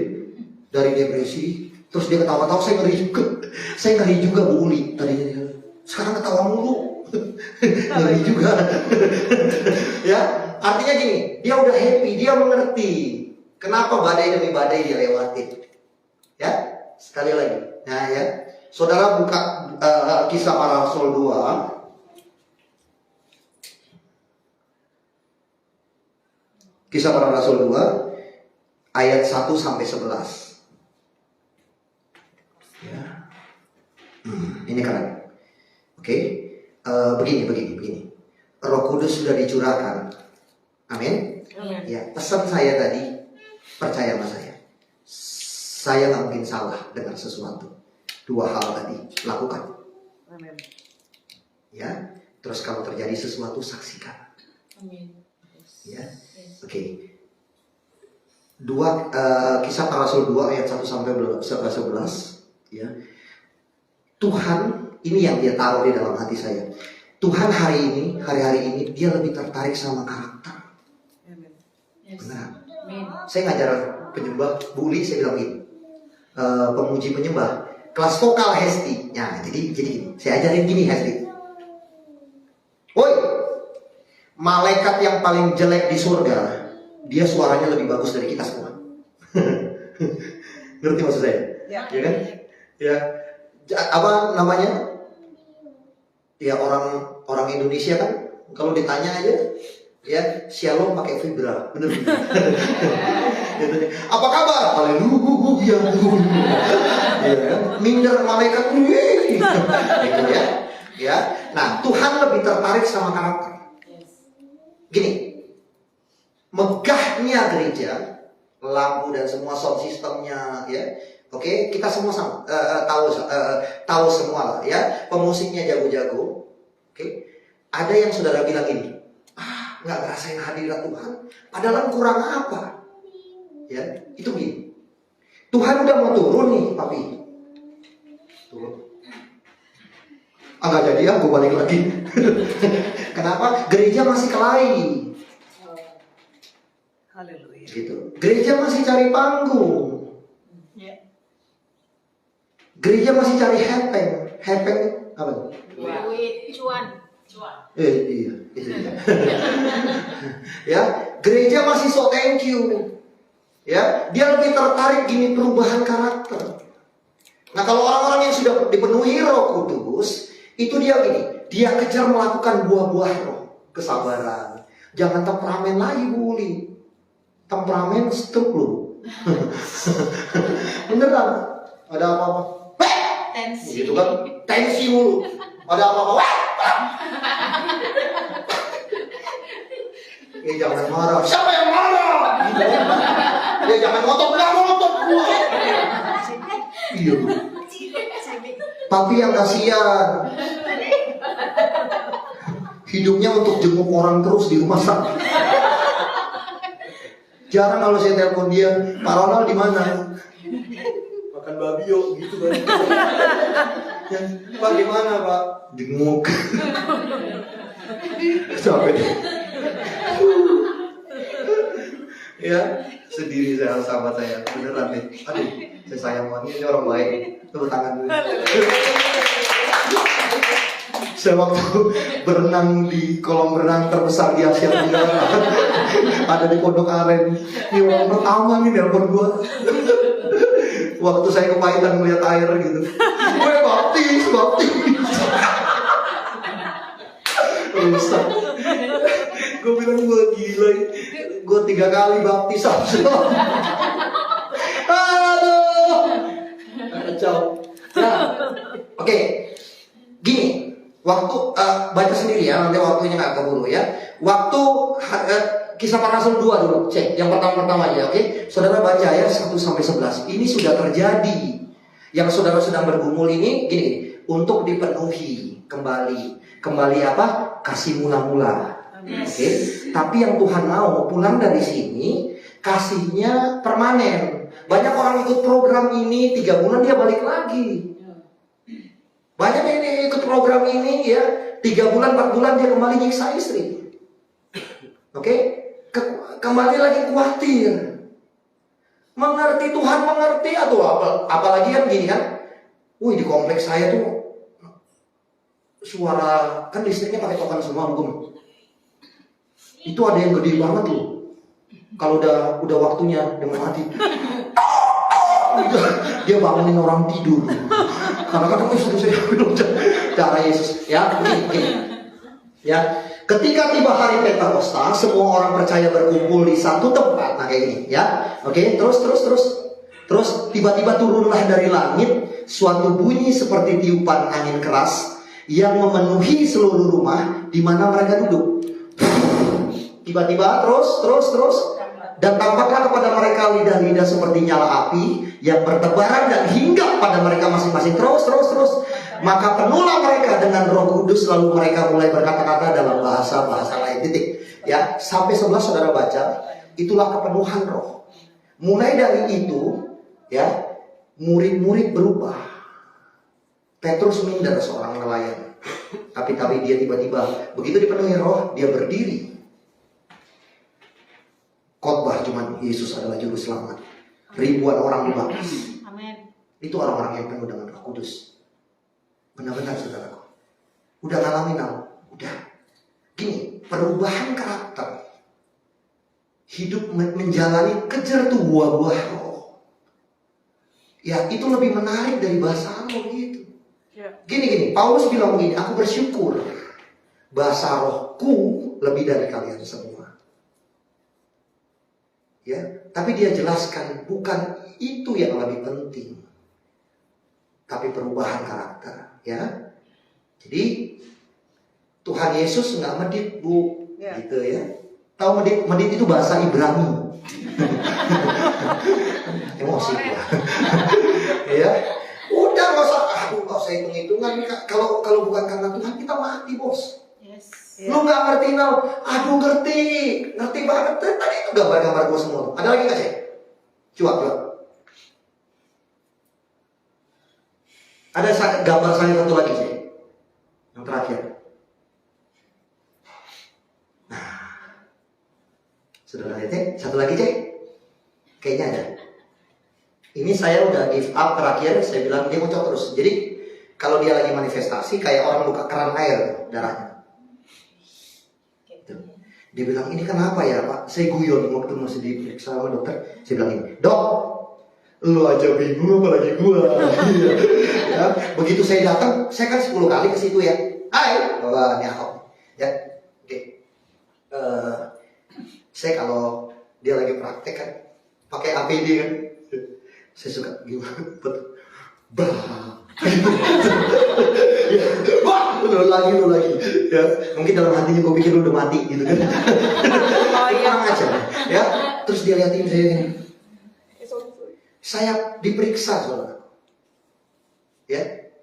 Dari depresi, terus dia ketawa-tawa, saya ngeri juga. Saya ngeri juga Bu Uli tadinya dia. Sekarang ketawa mulu. Ngeri juga. Ya, artinya gini, dia udah happy, dia mengerti kenapa badai demi badai dia lewatin. Ya, sekali lagi. Nah ya, saudara buka Kisah Para Rasul 2. Kisah Para Rasul 2 ayat 1 sampai 11. Ya. Ini keren. Oke. Begini. Roh Kudus sudah dicurahkan. Amin. Ya, pesan saya tadi, percaya sama saya. Saya nggak mungkin salah dengan sesuatu. 2 hal tadi, lakukan. Amin. Ya. Terus kalau terjadi sesuatu, saksikan. Amin. Ya. Oke. Kisah Para Rasul 2 ayat 1 sampai 11 ya. Tuhan ini yang dia taruh di dalam hati saya. Tuhan hari-hari ini dia lebih tertarik sama karakter. Benar. Saya ngajar penyembah Bu Uli, saya bilang gini. Pemuji penyembah kelas vokal Hesti. Nah, jadi gini, saya ajarin gini Hesti. Woi, malaikat yang paling jelek di surga, dia suaranya lebih bagus dari kita semua. Ngerti maksud saya? Ya kan? Ya. Apa namanya? Ya orang Indonesia kan kalau ditanya aja ya shalom pakai vibra, bener. Apa kabar? Haleluya. Ya, minder malaikat gitu ya. Ya. Nah, Tuhan lebih tertarik sama karakter. Gini, megahnya gereja, lampu dan semua sound systemnya, ya, oke, kita semua sama, tahu semua lah, ya, pemusiknya jago-jago, oke. Ada yang saudara bilang ini, nggak ngerasain hadirat Tuhan, padahal kurang apa, ya, itu gini. Tuhan udah mau turun nih, papi, turun. Nggak jadi ya, gue balik lagi. Kenapa? Gereja masih kelahi. Haleluya. Gitu. Gereja masih cari panggung. Gereja masih cari hepeng. Hepeng apa? Duit, cuan. Iya, itu dia. Ya, gereja masih so thank you. Ya, dia lebih tertarik gini perubahan karakter. Nah, kalau orang-orang yang sudah dipenuhi Roh Kudus, itu dia gini, dia kejar melakukan buah-buah roh, kesabaran. Jangan temperamen lagi, Bu Uli. Temperamen stroke lu. Beneran. Ada apa-apa? Tensi. Gitu kan? Tensi mulu. Ada apa-apa? Jangan marah. Siapa yang marah? Gitu. Ya jangan ngotot, nggak ngotot gua. Iya. Tapi yang kasihan, hidupnya untuk jenguk orang terus di rumah sakit. Jarang kalau saya telepon dia, Pak Ronald di mana? Makan babio gitu kan. Yang Pak gimana Pak? Jenguk. Sampai ya sendiri saya sahabat saya beneran deh. Aduh, saya sayang banget ini orang baik. Tepuk tangan dulu. Saya waktu berenang di kolam renang terbesar di Asia Tenggara, ada di Pondok Aren. Ini orang pertama nih nelpon gua. Waktu saya kepahitan melihat air gitu. Gue baptis. Rusak. Gue bilang gue gila. Gue 3 kali baptis. Aduh. Kacau. Nah, oke. Gini. Waktu baca sendiri ya, nanti waktunya nggak keburu ya. Waktu Kisah Para Rasul 2 dulu, cek yang pertama aja, oke? Saudara baca ya 1 sampai 11. Ini sudah terjadi. Yang saudara sedang bergumul ini gini, untuk dipenuhi kembali apa? Kasih mula-mula. Oke? Tapi yang Tuhan mau pulang dari sini kasihnya permanen. Banyak orang ikut program ini 3 bulan dia balik lagi. Banyak yang ikut program ini ya 3 bulan 4 bulan dia kembali nyiksa istri. Oke? Kembali lagi khawatir. Mengerti Tuhan mengerti atau apalagi kan gini kan. Wih di kompleks saya tuh suara kan listriknya pakai token semua Bung. Itu ada yang gede banget loh. Kalau udah waktunya dia mau mati. Dia bangunin orang tidur. Karena kadang istri saya bilang cara Yesus ya begini. Ya, ketika tiba hari Pentakosta, semua orang percaya berkumpul di satu tempat. Nah kayak gini ya. Oke, terus tiba-tiba turunlah dari langit suatu bunyi seperti tiupan angin keras yang memenuhi seluruh rumah di mana mereka duduk. Tiba-tiba terus dan tampaklah kepada mereka lidah-lidah seperti nyala api yang bertebaran dan hinggap pada mereka masing-masing. Terus. Maka penuhlah mereka dengan Roh Kudus, lalu mereka mulai berkata-kata dalam bahasa lain. Titik. Ya, sampai 11 saudara baca, itulah kepenuhan Roh. Mulai dari itu, ya, murid-murid berubah. Petrus minder seorang nelayan. Tapi dia tiba-tiba begitu dipenuhi Roh, dia berdiri. Khotbah cuman Yesus adalah juru selamat. Ribuan orang dibaptis. Amin. Itu orang-orang yang penuh dengan Roh Kudus. Benar-benar saudaraku. Udah ngalamin udah. Gini, perubahan karakter. Hidup menjalani kejar tuh buah-buah roh. Ya, itu lebih menarik dari bahasa roh gitu. Gini, Paulus bilang begini, aku bersyukur bahasa rohku lebih dari kalian semua. Ya, tapi dia jelaskan bukan itu yang lebih penting, tapi perubahan karakter, ya. Jadi Tuhan Yesus nggak medit gitu ya. Tahu medit itu bahasa Ibrani. Emosi gua. Ya, udah nggak usah hitung-hitungan. Kalau bukan karena Tuhan kita mati bos. Lu nggak ngerti ngerti banget. Tadi itu gambar-gambar gue semua. Ada lagi nggak sih? Coba. Ada gambar saya satu lagi sih. Yang terakhir. Nah, sudah lihat cek. Satu lagi cek. Kayaknya ada. Ini saya udah give up terakhir. Saya bilang dia muncul terus. Jadi kalau dia lagi manifestasi kayak orang buka keran air darahnya. Dia bilang, ini kenapa ya Pak? Saya guyon waktu masih diperiksa sama dokter. Saya bilang ini, Dok, lu aja bingung apalagi gua. Ya, begitu saya datang, saya kan 10 kali ke situ ya. Hai, ini Ahok. Ya, oke. Saya kalau dia lagi praktek kan, pakai APD kan. Saya suka gimana? Bah. Wah, lu lagi ya. Mungkin dalam hatinya gue pikir lu udah mati gitu kan. Tenang aja ya. Terus dia liatin saya ini. Saya diperiksa soalnya. Ya.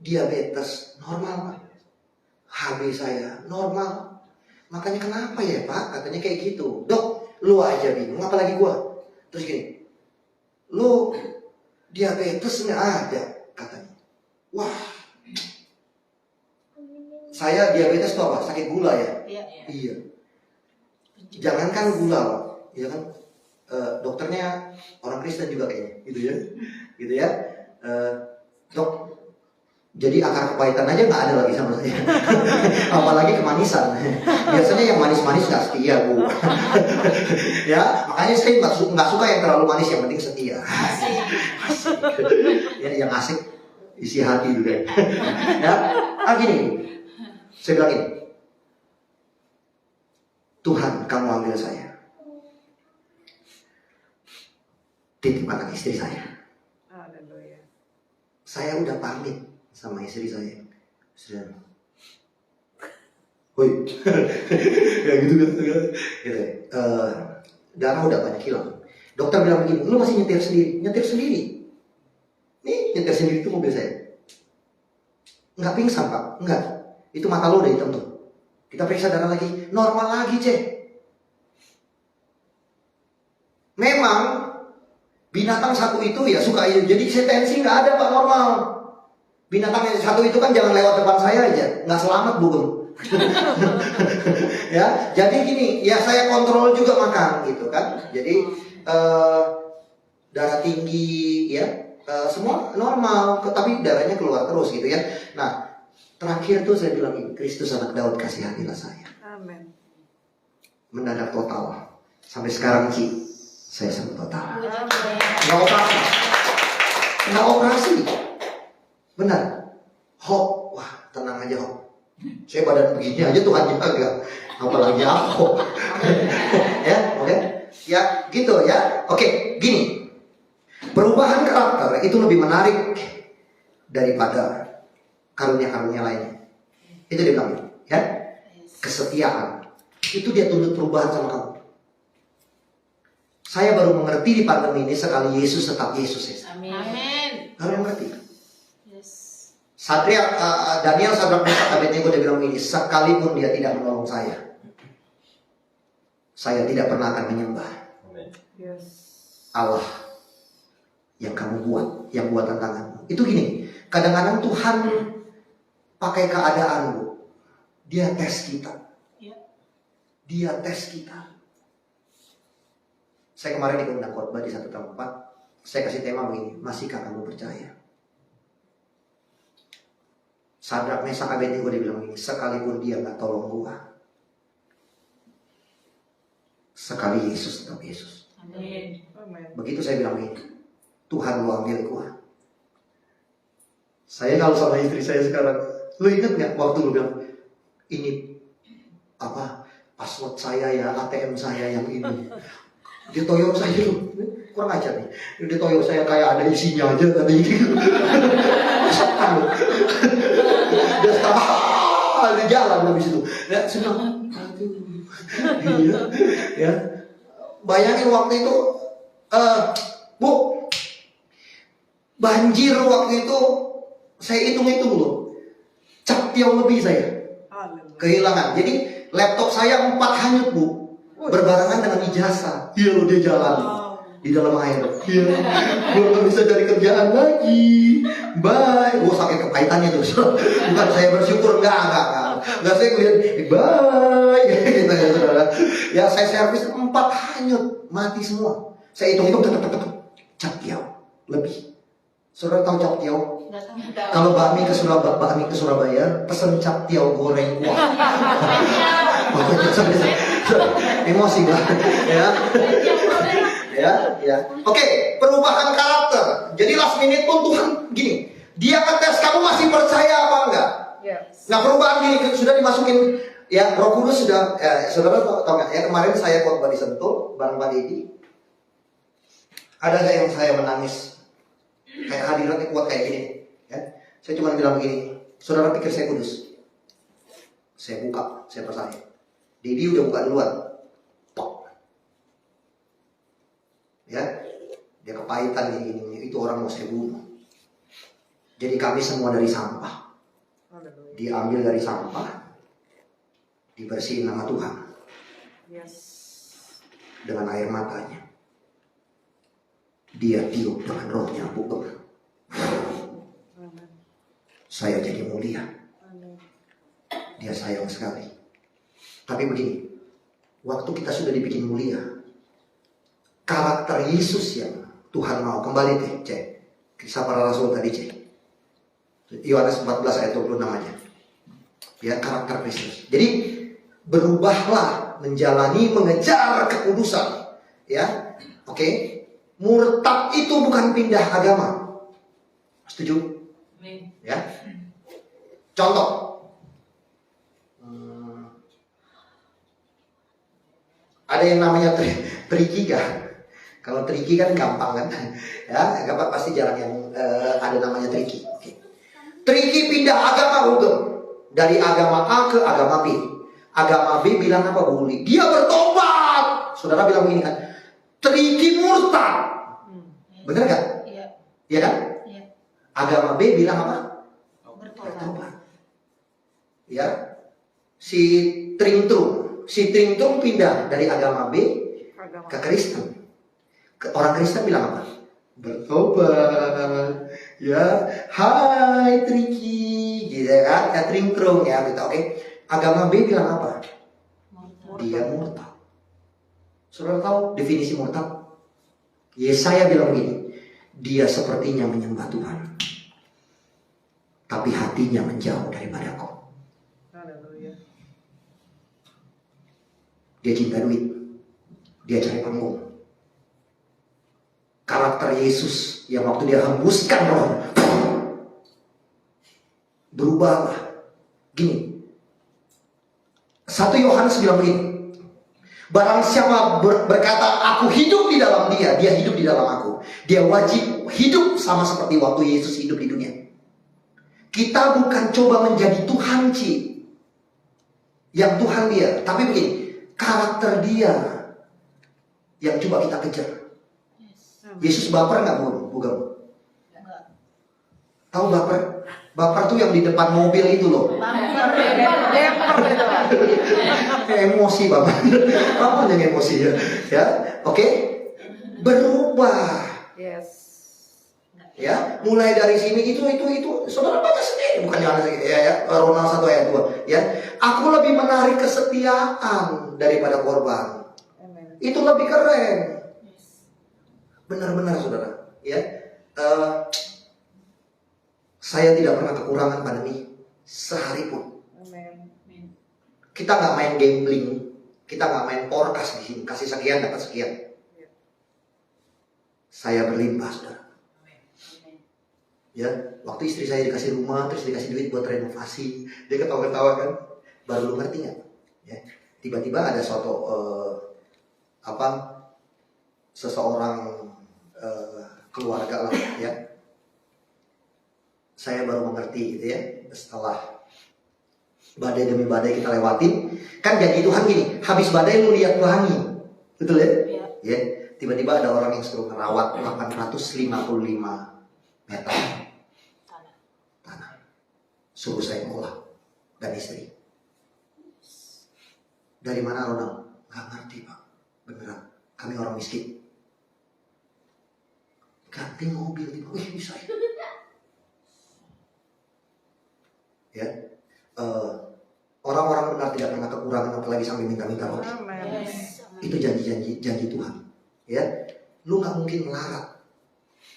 Diabetes normal Pak. HB saya normal. Makanya kenapa ya Pak? Katanya kayak gitu. Dok, lu aja bingung apalagi gua. Terus gini. Lu diabetes nggak ada katanya. Wah, saya diabetes tuh apa? Sakit gula ya? Iya. Iya. Jangankan gula, Pak. Ya kan? Dokternya orang Kristen juga kayaknya, gitu ya. Dok, jadi akar kepahitan aja nggak ada lagi sama saya. Apalagi kemanisan. Biasanya yang manis-manis nggak setia, Bu. Ya, makanya saya nggak suka yang terlalu manis, yang penting setia. Asik. Ya, yang asik isi hati juga. Ya, gini. Saya bilang ini, Tuhan, kamu ambil saya. Titip anak istri saya. Haleluya. Saya udah pamit sama istri saya. Sudah. Woi. Ya gitu kan. Gitu. Darah udah banyak hilang. Dokter bilang begini, lu masih nyetir sendiri. Nyetir sendiri. Nih, nyetir sendiri itu mobil saya. Enggak pingsan, Pak. Enggak. Itu mata lo udah hitam tuh. Kita periksa darah lagi. Normal lagi, cek. Memang binatang satu itu ya suka itu. Jadi tensi nggak ada, Pak, normal. Binatang yang satu itu kan jangan lewat depan saya aja, nggak selamat, bukan? Ya, jadi gini, ya saya kontrol juga makan gitu kan. Jadi darah tinggi, ya semua normal, tapi darahnya keluar terus gitu ya. Nah, terakhir tuh saya bilang ini, Kristus anak Daud kasihanilah saya. Amin. Mendadak total. Sampai sekarang Ci, saya sembuh total. Amin. Nggak operasi. Nggak operasi. Benar. Hop. Wah, tenang aja, Hop. Saya badan begini aja Tuhan jaga. Apalagi aku. Ya, oke. Ya, gitu ya. Oke, gini. Perubahan karakter itu lebih menarik daripada karunia-karunia lainnya. Itu dia bilang, ya. Kesetiaan. Itu dia tuntut perubahan sama kamu. Saya baru mengerti di pandemi ini sekali Yesus tetap Yesus ya. Amin. Baru mengerti. Yes. Satria, Daniel Sadrak Mesak Abednego dia bilang ini, sekalipun dia tidak menolong saya tidak pernah akan menyembah Yes. Allah yang kamu buat, yang buatan tanganmu. Itu gini, kadang-kadang Tuhan pakai keadaan, Bu. Dia tes kita. Dia tes kita. Saya kemarin diundang khotbah di satu tempat. Saya kasih tema begini, masihkah kamu percaya? Sadrak Mesak Abednego dia bilang begini, sekalipun dia nggak tolong gua, sekali Yesus tetap Yesus. Amin. Begitu saya bilang begini, Tuhan lu ambil gua. Saya kalau sama istri saya sekarang, lu ingat nggak waktu lu bilang ini apa password saya ya, ATM saya yang ini. Dia toyor saya tuh, kurang ajar nih. Dia toyor saya kayak ada isinya aja tadi gitu. Setan. Dia setengah di jalan habis itu. Ya, senang. Iya, ya. Bayangin waktu itu, Bu, banjir waktu itu saya hitung-hitung loh, cap tiang lebih saya kehilangan. Jadi laptop saya 4 hanyut, Bu. Berbarengan dengan ijazah. Iya loh, dia jalan di dalam air. Iya. Gue gak bisa cari kerjaan lagi. Bye. Gue sakit kepahitannya tuh. Bukan saya bersyukur, enggak. Enggak, saya ngeliat bye. Gitu ya, saudara. Ya saya servis 4 hanyut, mati semua. Saya hitung-hitung cap tiaw lebih. Saudara tahu cap tiaw? Kalau bakmi ke Surabaya, pesen cap tiaw goreng kuah. Emosi banget, ya. Oke, perubahan karakter. Jadi last minute pun Tuhan gini, dia ngetes kamu masih percaya apa enggak? Yes. Nah, perubahan gini sudah dimasukin, ya Roh Kudus sudah. Saudara tahu nggak? Ya kemarin saya khotbah di Sentul bareng Pak Dedi. Ada nggak yang saya menangis? Kayak hadiratnya kuat kayak gini, ya. Saya cuma bilang begini, saudara pikir saya kudus? Saya buka, saya percaya. Dedi udah buka duluan. Pok. Ya, dia kepahitan gini, itu orang mau saya bunuh. Jadi kami semua dari sampah, diambil dari sampah, dibersihin nama Tuhan Yes. dengan air matanya. dia tiup dengan rohnya, bukan? Saya jadi mulia. Dia sayang sekali. Tapi begini, waktu kita sudah dibikin mulia, karakter Yesus yang Tuhan mau, kembali deh, cek Kisah Para Rasul tadi, cek Yohanes 14 ayat 26 aja. Ya, karakter Kristus. Jadi berubahlah menjalani, mengejar kekudusan. Ya, oke. Murtad itu bukan pindah agama. Setuju? Amin. Ya. Contoh. Ada yang namanya triki kan? Kalau triki kan gampang kan? Ya, gampang pasti jarang yang ada namanya triki. Oke. Triki pindah agama hukum. Dari agama A ke agama B. Agama B bilang apa, Buli? Dia bertobat. Saudara bilang begini kan? Triki murtad. Benar gak? Iya. Iya kan? Iya. Agama B bilang apa? Bertobat. Ya. Si Tringtung pindah dari agama B ke Kristen. Orang Kristen bilang apa? Bertobat. Ya, hai Triki, gitu kan? Ya, Tringtung ya, gitu. Oke. Agama B bilang apa? Dia murtad. Saudara tahu definisi murtad? Yesaya bilang begini, dia sepertinya menyembah Tuhan, tapi hatinya menjauh daripadaku. Dia cinta duit, dia cari panggung. Karakter Yesus yang waktu dia hembuskan roh, berubahlah. Gini, 1 Yohanes bilang begini, barang siapa berkata aku hidup di dalam dia, dia hidup di dalam aku. Dia wajib hidup sama seperti waktu Yesus hidup di dunia. Kita bukan coba menjadi Tuhan, Ci. Yang Tuhan dia. Tapi begini, karakter dia yang coba kita kejar. Yesus baper nggak, bukan? Tahu baper? Baper tuh yang di depan mobil itu loh. Emosi Bapak. Apa yang emosi ya? Ya, oke. Berubah. Yes. Ya, mulai dari sini itu saudara baca sendiri, bukan Yohanes ya, Roma 1 ayat 2 ya. Aku lebih menarik kesetiaan daripada korban. Itu lebih keren. Benar-benar saudara, ya. Saya tidak pernah kekurangan pandemi sehari pun. Kita nggak main gambling, kita nggak main forecast di sini, kasih sekian dapat sekian. Saya berlimpah, saudara. Ya, waktu istri saya dikasih rumah, terus dikasih duit buat renovasi, dia ketawa-ketawa kan, baru lu ngerti nggak? Ya, tiba-tiba ada suatu seseorang keluarga lah, ya. Saya baru mengerti gitu ya, setelah badai demi badai kita lewatin, kan janji Tuhan gini, habis badai lu lihat pelangi, betul ya? Iya. Ya, tiba-tiba ada orang yang suruh merawat 855 meter tanah, suruh saya ngolah dan istri. Dari mana Ronald? Gak ngerti Pak, beneran, kami orang miskin. Ganti mobil, wih bisa ya. Orang-orang benar tidak pernah kekurangan, apalagi sampai minta-minta roti. Itu janji Tuhan. Ya, lu nggak mungkin melarat.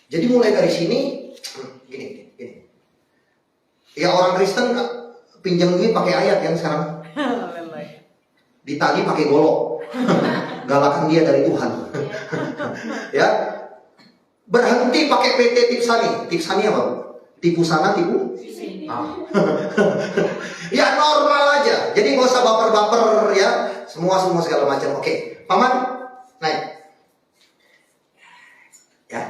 Jadi mulai dari sini, gini. Ya orang Kristen pinjam duit pakai ayat kan sekarang. Ditagih pakai golok. Galakan dia dari Tuhan. Ya, berhenti pakai PT Tipsani. Tipsani apa? Tipu sana, tipu. Ya normal aja. Jadi nggak usah baper-baper ya. Semua segala macam. Oke, paman naik. Ya,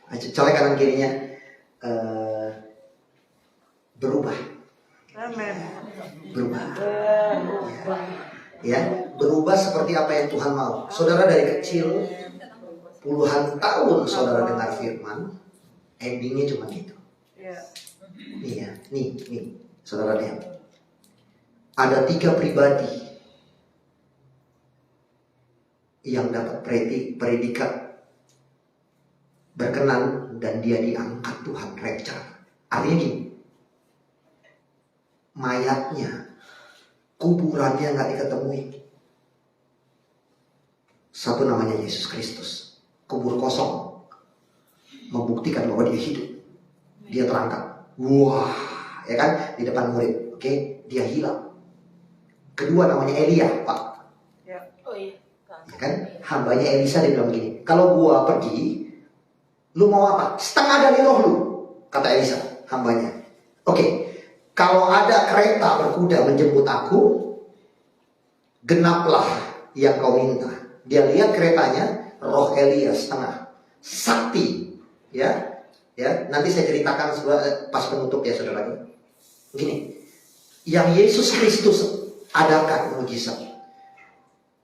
colek kanan kirinya. Berubah. Amen. Berubah. Ya, berubah seperti apa yang Tuhan mau. Saudara dari kecil puluhan tahun saudara dengar firman, endingnya cuma gitu. Nih ya, nih, saudara lihat. Ada 3 pribadi yang dapat predikat berkenan dan dia diangkat Tuhan, rapture. Artinya gini, mayatnya, kuburannya nggak diketemui. Satu namanya Yesus Kristus, kubur kosong, membuktikan bahwa dia hidup, dia terangkat. Wah, ya kan, di depan murid, oke, dia hilang. Kedua namanya Elia, Pak. Ya. Oh iya. Ya kan, hambanya Elisa, dia bilang gini, kalau gua pergi, lu mau apa? Setengah dari roh lu, kata Elisa, hambanya. Oke, kalau ada kereta berkuda menjemput aku, genaplah yang kau minta. Dia lihat keretanya, roh Elia setengah, sakti, ya, ya. Nanti saya ceritakan pas penutup ya saudara. Gini, yang Yesus Kristus adakan mujizat,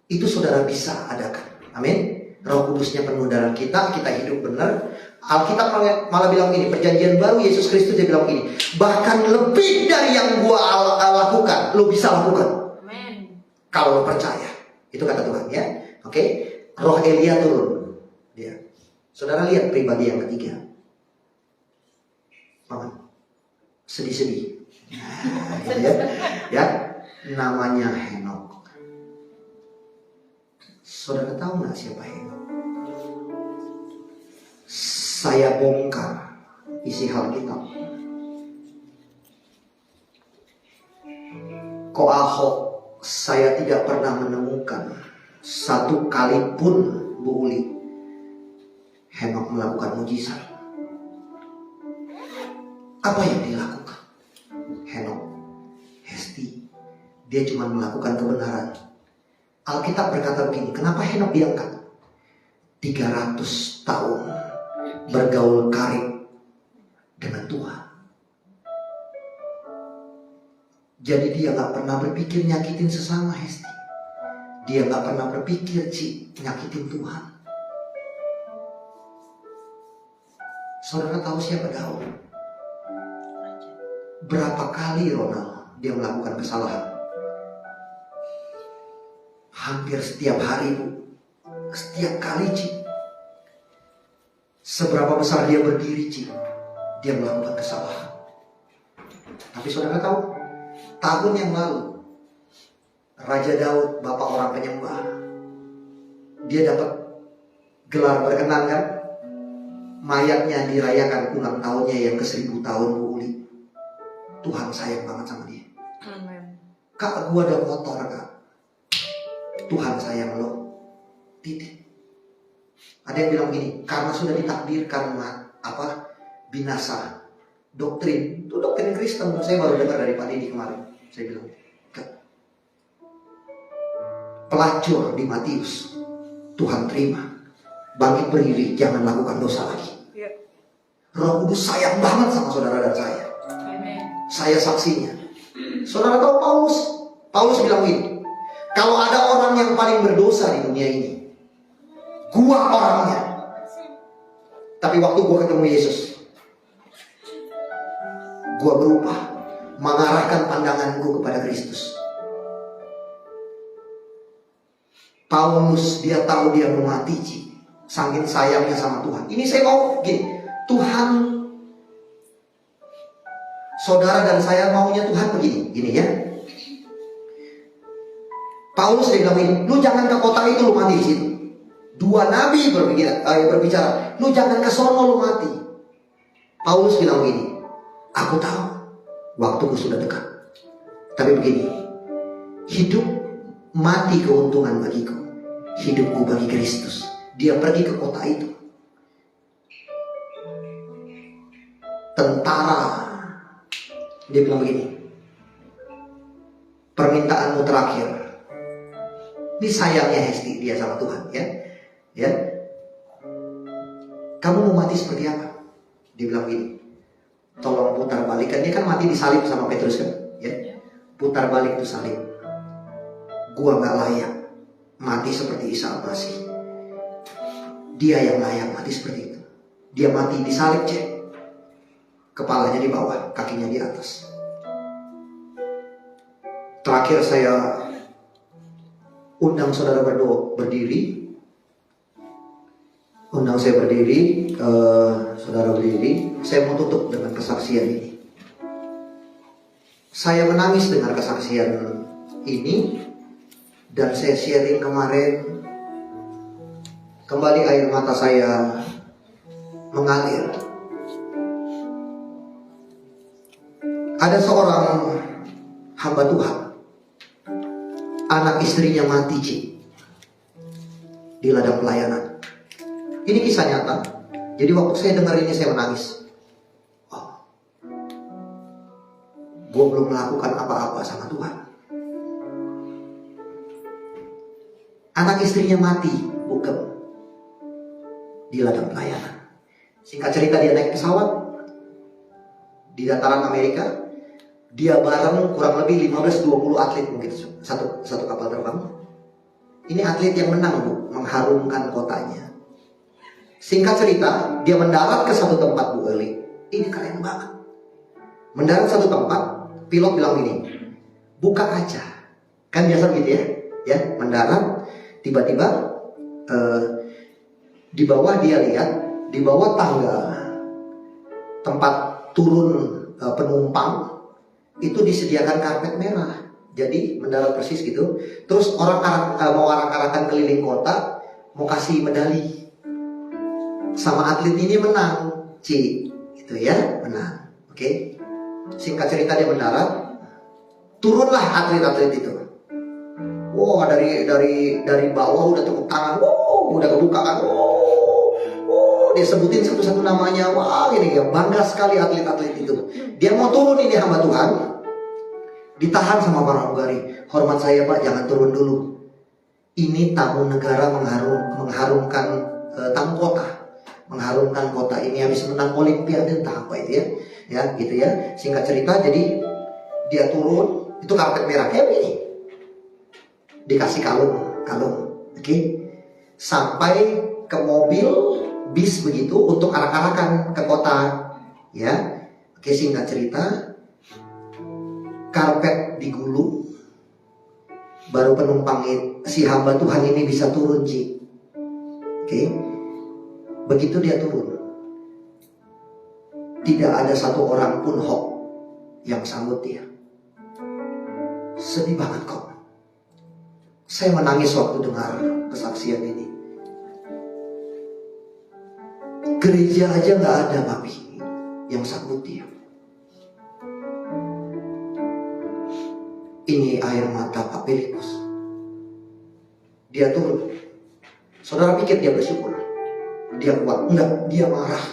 itu saudara bisa adakan. Amin. Roh Kudusnya penuh dalam kita hidup benar. Alkitab malah bilang gini, perjanjian baru Yesus Kristus dia bilang gini, bahkan lebih dari yang gua lakukan, lu bisa lakukan. Amin. Kalau lu percaya. Itu kata Tuhan ya. Oke. Roh Elia turun. Dia. Saudara lihat pribadi yang ketiga. Mama. Sedih-sedih. Ya. Ya. Namanya Henok. Saudara tahu nggak siapa Henok? Saya bongkar isi Alkitab. Kok Ahok saya tidak pernah menemukan satu kali pun Bu Uli Henok melakukan mujizat. Apa yang dilakukan Henok? Hesti, dia cuma melakukan kebenaran. Alkitab berkata begini, kenapa Henok diangkat? 300 tahun bergaul karib dengan Tuhan. Jadi dia gak pernah berpikir nyakitin sesama Hesti. Dia gak pernah berpikir nyakitin Tuhan. Saudara tahu siapa Daud? Berapa kali Ronald dia melakukan kesalahan? Hampir setiap hari, Bu. Setiap kali, Seberapa besar dia berdiri, dia melakukan kesalahan. Tapi saudara tahu, tahun yang lalu Raja Daud, bapak orang penyembah, dia dapat gelar berkenan kan? Mayatnya dirayakan ulang tahunnya yang ke-1000 tahun, Bu Uli. Tuhan sayang banget sama dia. Amin. Kak, gua ada motor, Kak. Tuhan sayang lo. Titik. Ada yang bilang gini, karena sudah ditakdirkan binasa. Doktrin, itu doktrin Kristen. Saya baru dengar dari Pak Didi kemarin. Saya bilang, pelacur di Matius, Tuhan terima. Bangkit berdiri, jangan lakukan dosa lagi. Ya. Roh Kudus sayang banget sama saudara dan saya. Amin. Saya saksinya. Saudara tahu Paulus? Paulus bilang gini, kalau ada orang yang paling berdosa di dunia ini, gua orangnya. Tapi waktu gua ketemu Yesus, gua berubah, mengarahkan pandanganku kepada Kristus. Paulus dia tahu dia mau mati, saking sayangnya sama Tuhan. Ini saya mau gini, Tuhan, saudara dan saya maunya Tuhan begini, gini ya. Paulus dia bilang ini, lu jangan ke kota itu, lu mati di situ. Dua nabi berbicara, lu jangan ke sono, lu mati. Paulus bilang begini, aku tahu waktuku sudah dekat. Tapi begini, hidup mati keuntungan bagiku, hidupku bagi Kristus. Dia pergi ke kota itu. Tentara, dia bilang begini, permintaanmu terakhir. Ini sayangnya Hesti dia sama Tuhan ya. Ya. Kamu mau mati seperti apa? Dia bilang gini, tolong putar balik. Kan dia kan mati disalib sama Petrus kan, ya. Putar balik tuh salib. Gua gak layak mati seperti Isa Al-Masih. Dia yang layak mati seperti itu. Dia mati disalib, kepalanya di bawah, kakinya di atas. Terakhir saya undang saudara berdiri undang saya berdiri, saudara berdiri. Saya mau tutup dengan kesaksian ini. Saya menangis dengar kesaksian ini, dan saya sharing kemarin. Kembali air mata saya mengalir. Ada seorang hamba Tuhan, anak istrinya mati, Ci, di ladang pelayanan. Ini kisah nyata. Jadi waktu saya dengar ini saya menangis. Oh, gue belum melakukan apa-apa sama Tuhan. Anak istrinya mati, bukan di ladang pelayanan. Singkat cerita, dia naik pesawat di dataran Amerika. Dia bareng kurang lebih 15-20 atlet mungkin satu kapal terbang. Ini atlet yang menang, Bu, mengharumkan kotanya. Singkat cerita, dia mendarat ke satu tempat, Bu Eli. Ini keren banget. Mendarat satu tempat, pilot bilang gini, buka kaca. Kan biasa gitu ya. Ya, mendarat, tiba-tiba di bawah dia lihat, di bawah tangga tempat turun penumpang itu disediakan karpet merah. Jadi mendarat persis gitu. Terus orang mau arak-arakan keliling kota, mau kasih medali. Sama atlet ini menang, Ci, gitu ya, menang. Oke. Singkat cerita, dia mendarat, turunlah atlet-atlet itu. Wow, dari bawah udah tepuk tangan, wow, udah kebuka kan, wow, dia sebutin satu-satu namanya, wah, ini ya, bangga sekali atlet-atlet itu. Dia mau turun, ini hamba Tuhan, ditahan sama pramugari. Hormat saya, Pak, jangan turun dulu. Ini tamu negara mengharumkan tamu kota, mengharumkan kota ini habis menang Olimpiade entah apa itu ya, ya gitu ya. Singkat cerita, jadi dia turun, itu karpet merah kayak ini, dikasih kalung, oke, sampai ke mobil bis begitu untuk arak-arakan ke kota, ya. Oke, singkat cerita, karpet digulung, baru penumpang si hamba Tuhan ini bisa turun, Ci. Oke, begitu dia turun, tidak ada satu orang pun yang sambut dia. Sedih banget kok. Saya menangis waktu dengar kesaksian ini. Gereja aja nggak ada, Papi, yang sambut dia. Ini air mata Pak Filipus. Dia turun. Saudara pikir dia bersyukur? Dia kuat? Enggak, dia marah.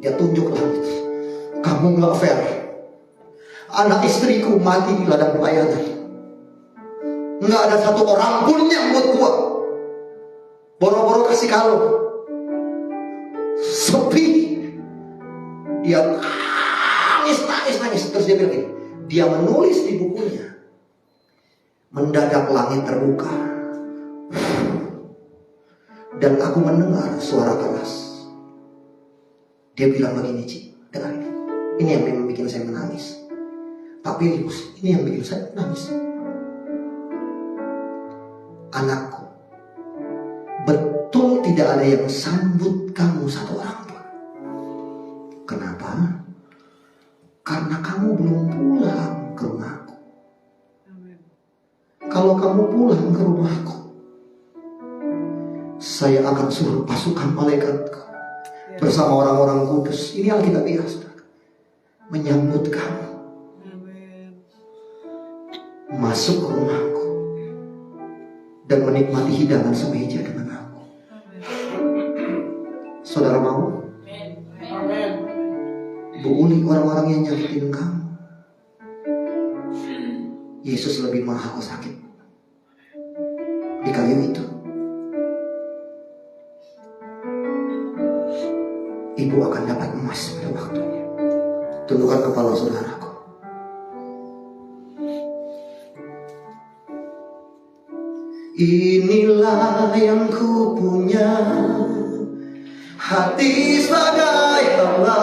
Dia tunjuk langit. Kamu nggak fair. Anak istriku mati di ladang pelayanan. Nggak ada satu orang pun yang buat gua. Boro-boro kasih kalung. Sepi. Dia nangis. Terus dia bilang gini, dia menulis di bukunya, mendadak langit terbuka dan aku mendengar suara keras. Dia bilang begini, Ci, dengar ini yang bikin saya menangis. Tapi ini yang bikin saya menangis. Anakku, betul tidak ada yang sambut kamu satu orang pun. Kenapa? Karena kamu belum pulang ke rumahku. Kalau kamu pulang ke rumahku, saya akan suruh pasukan malaikatku bersama orang-orang kudus, ini Alkitab biasa, menyambut kamu masuk ke rumahku dan menikmati hidangan semeja dengan aku. Saudara mau? Bu Uli, orang-orang yang nyakitin kamu, Yesus lebih mahal sakit di kayu itu. Ibu akan dapat emas pada waktunya. Tundukkan kepala saudaraku. Inilah yang ku punya, hati sebagai hamba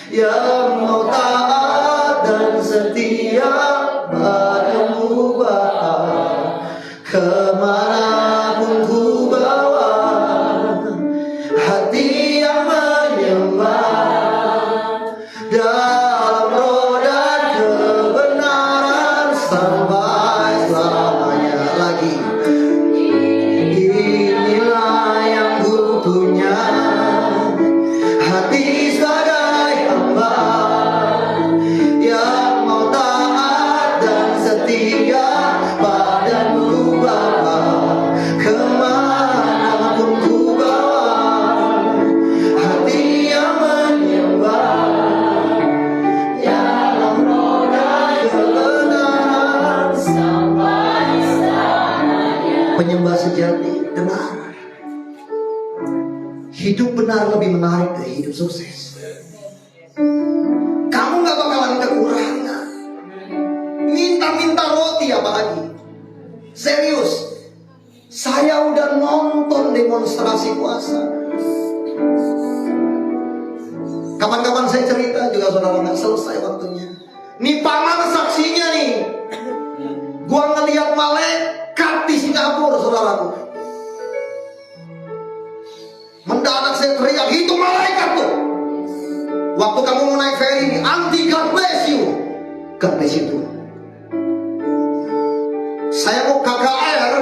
yang mau taat dan setia padamu, Bapa. Kemanapun ku bawa, sejati, dengar. Hidup benar lebih menarik dari hidup sukses. Kamu gak bakalan kekurangan. Minta-minta roti apalagi. Serius. Saya udah nonton demonstrasi kuasa. Kapan-kapan saya cerita juga, saudara, gak selesai waktunya. Nih paman saksinya nih. Gua ngeliat malaikat di Singapura, saudaraku. Mendadak saya teriak, itu malaikat tuh. Waktu kamu mau naik ferry ini, anti God bless you. God bless you tuh. Saya mau KKR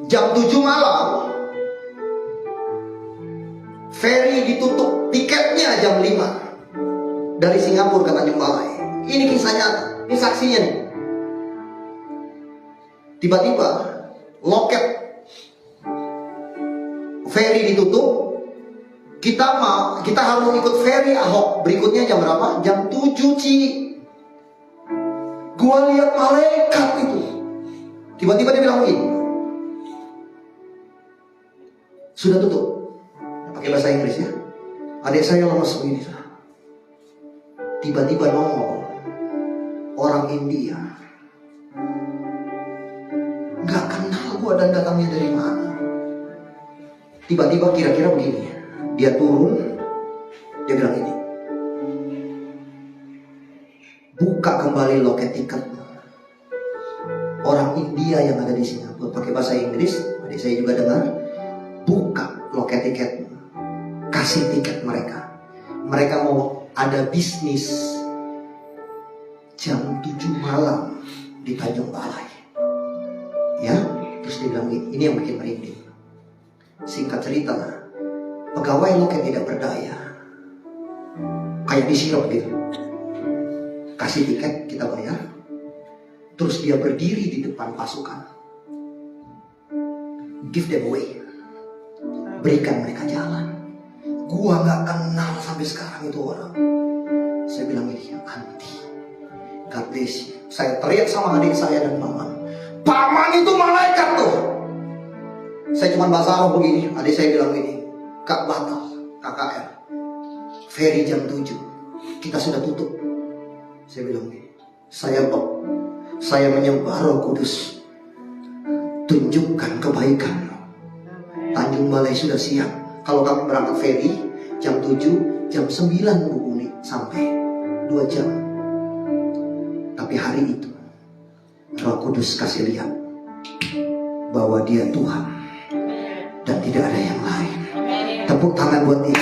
jam 7 malam. Ferry ditutup, tiketnya jam 5 dari Singapura ke Tanjung Balai. Ini kisah nyata, ini saksinya nih. Tiba-tiba loket ferry ditutup. Kita harus ikut ferry Ahok. Berikutnya jam berapa? Jam 7 Ci. Gua lihat malaikat itu. Tiba-tiba dia bilang begini, sudah tutup. Pakai bahasa Inggris ya. Adik saya lemas begini. Tiba-tiba nongol orang India. Gak kenal gua dan datangnya dari mana. Tiba-tiba kira-kira begini. Dia turun. Dia bilang ini, buka kembali loket tiket. Orang India yang ada di Singapura pakai bahasa Inggris. Adik saya juga dengar. Buka loket tiket. Kasih tiket mereka. Mereka mau ada bisnis jam 7 malam di Tanjung Balai. Ya, terus dia bilang ini yang bikin merinding. Singkat cerita, pegawai loket tidak berdaya, kayak disirup gitu. Kasih tiket, kita bayar. Terus dia berdiri di depan pasukan. Give them away. Berikan mereka jalan. Gua gak kenal sampai sekarang itu orang. Saya bilang ini, anti God bless you. Saya teriak sama adik saya dan paman. Paman itu malaikat tuh. Saya cuma bahasa Arab begini. Adik saya bilang ini, Kak batal KKR ferry jam 7. Kita sudah tutup. Saya bilang ini, saya menyembah Roh Kudus. Tunjukkan kebaikan. Tanjung Balai sudah siap. Kalau kami berangkat ferry jam 7, jam 9 menit sampai 2 jam. Tapi hari itu Roh Kudus kasih lihat bahwa Dia Tuhan dan tidak ada yang lain. Tepuk tangan buat dia.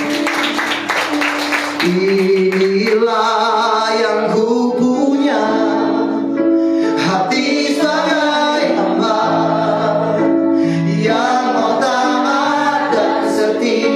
Inilah yang ku punya, hati sebagai hamba yang mau taat dan setia.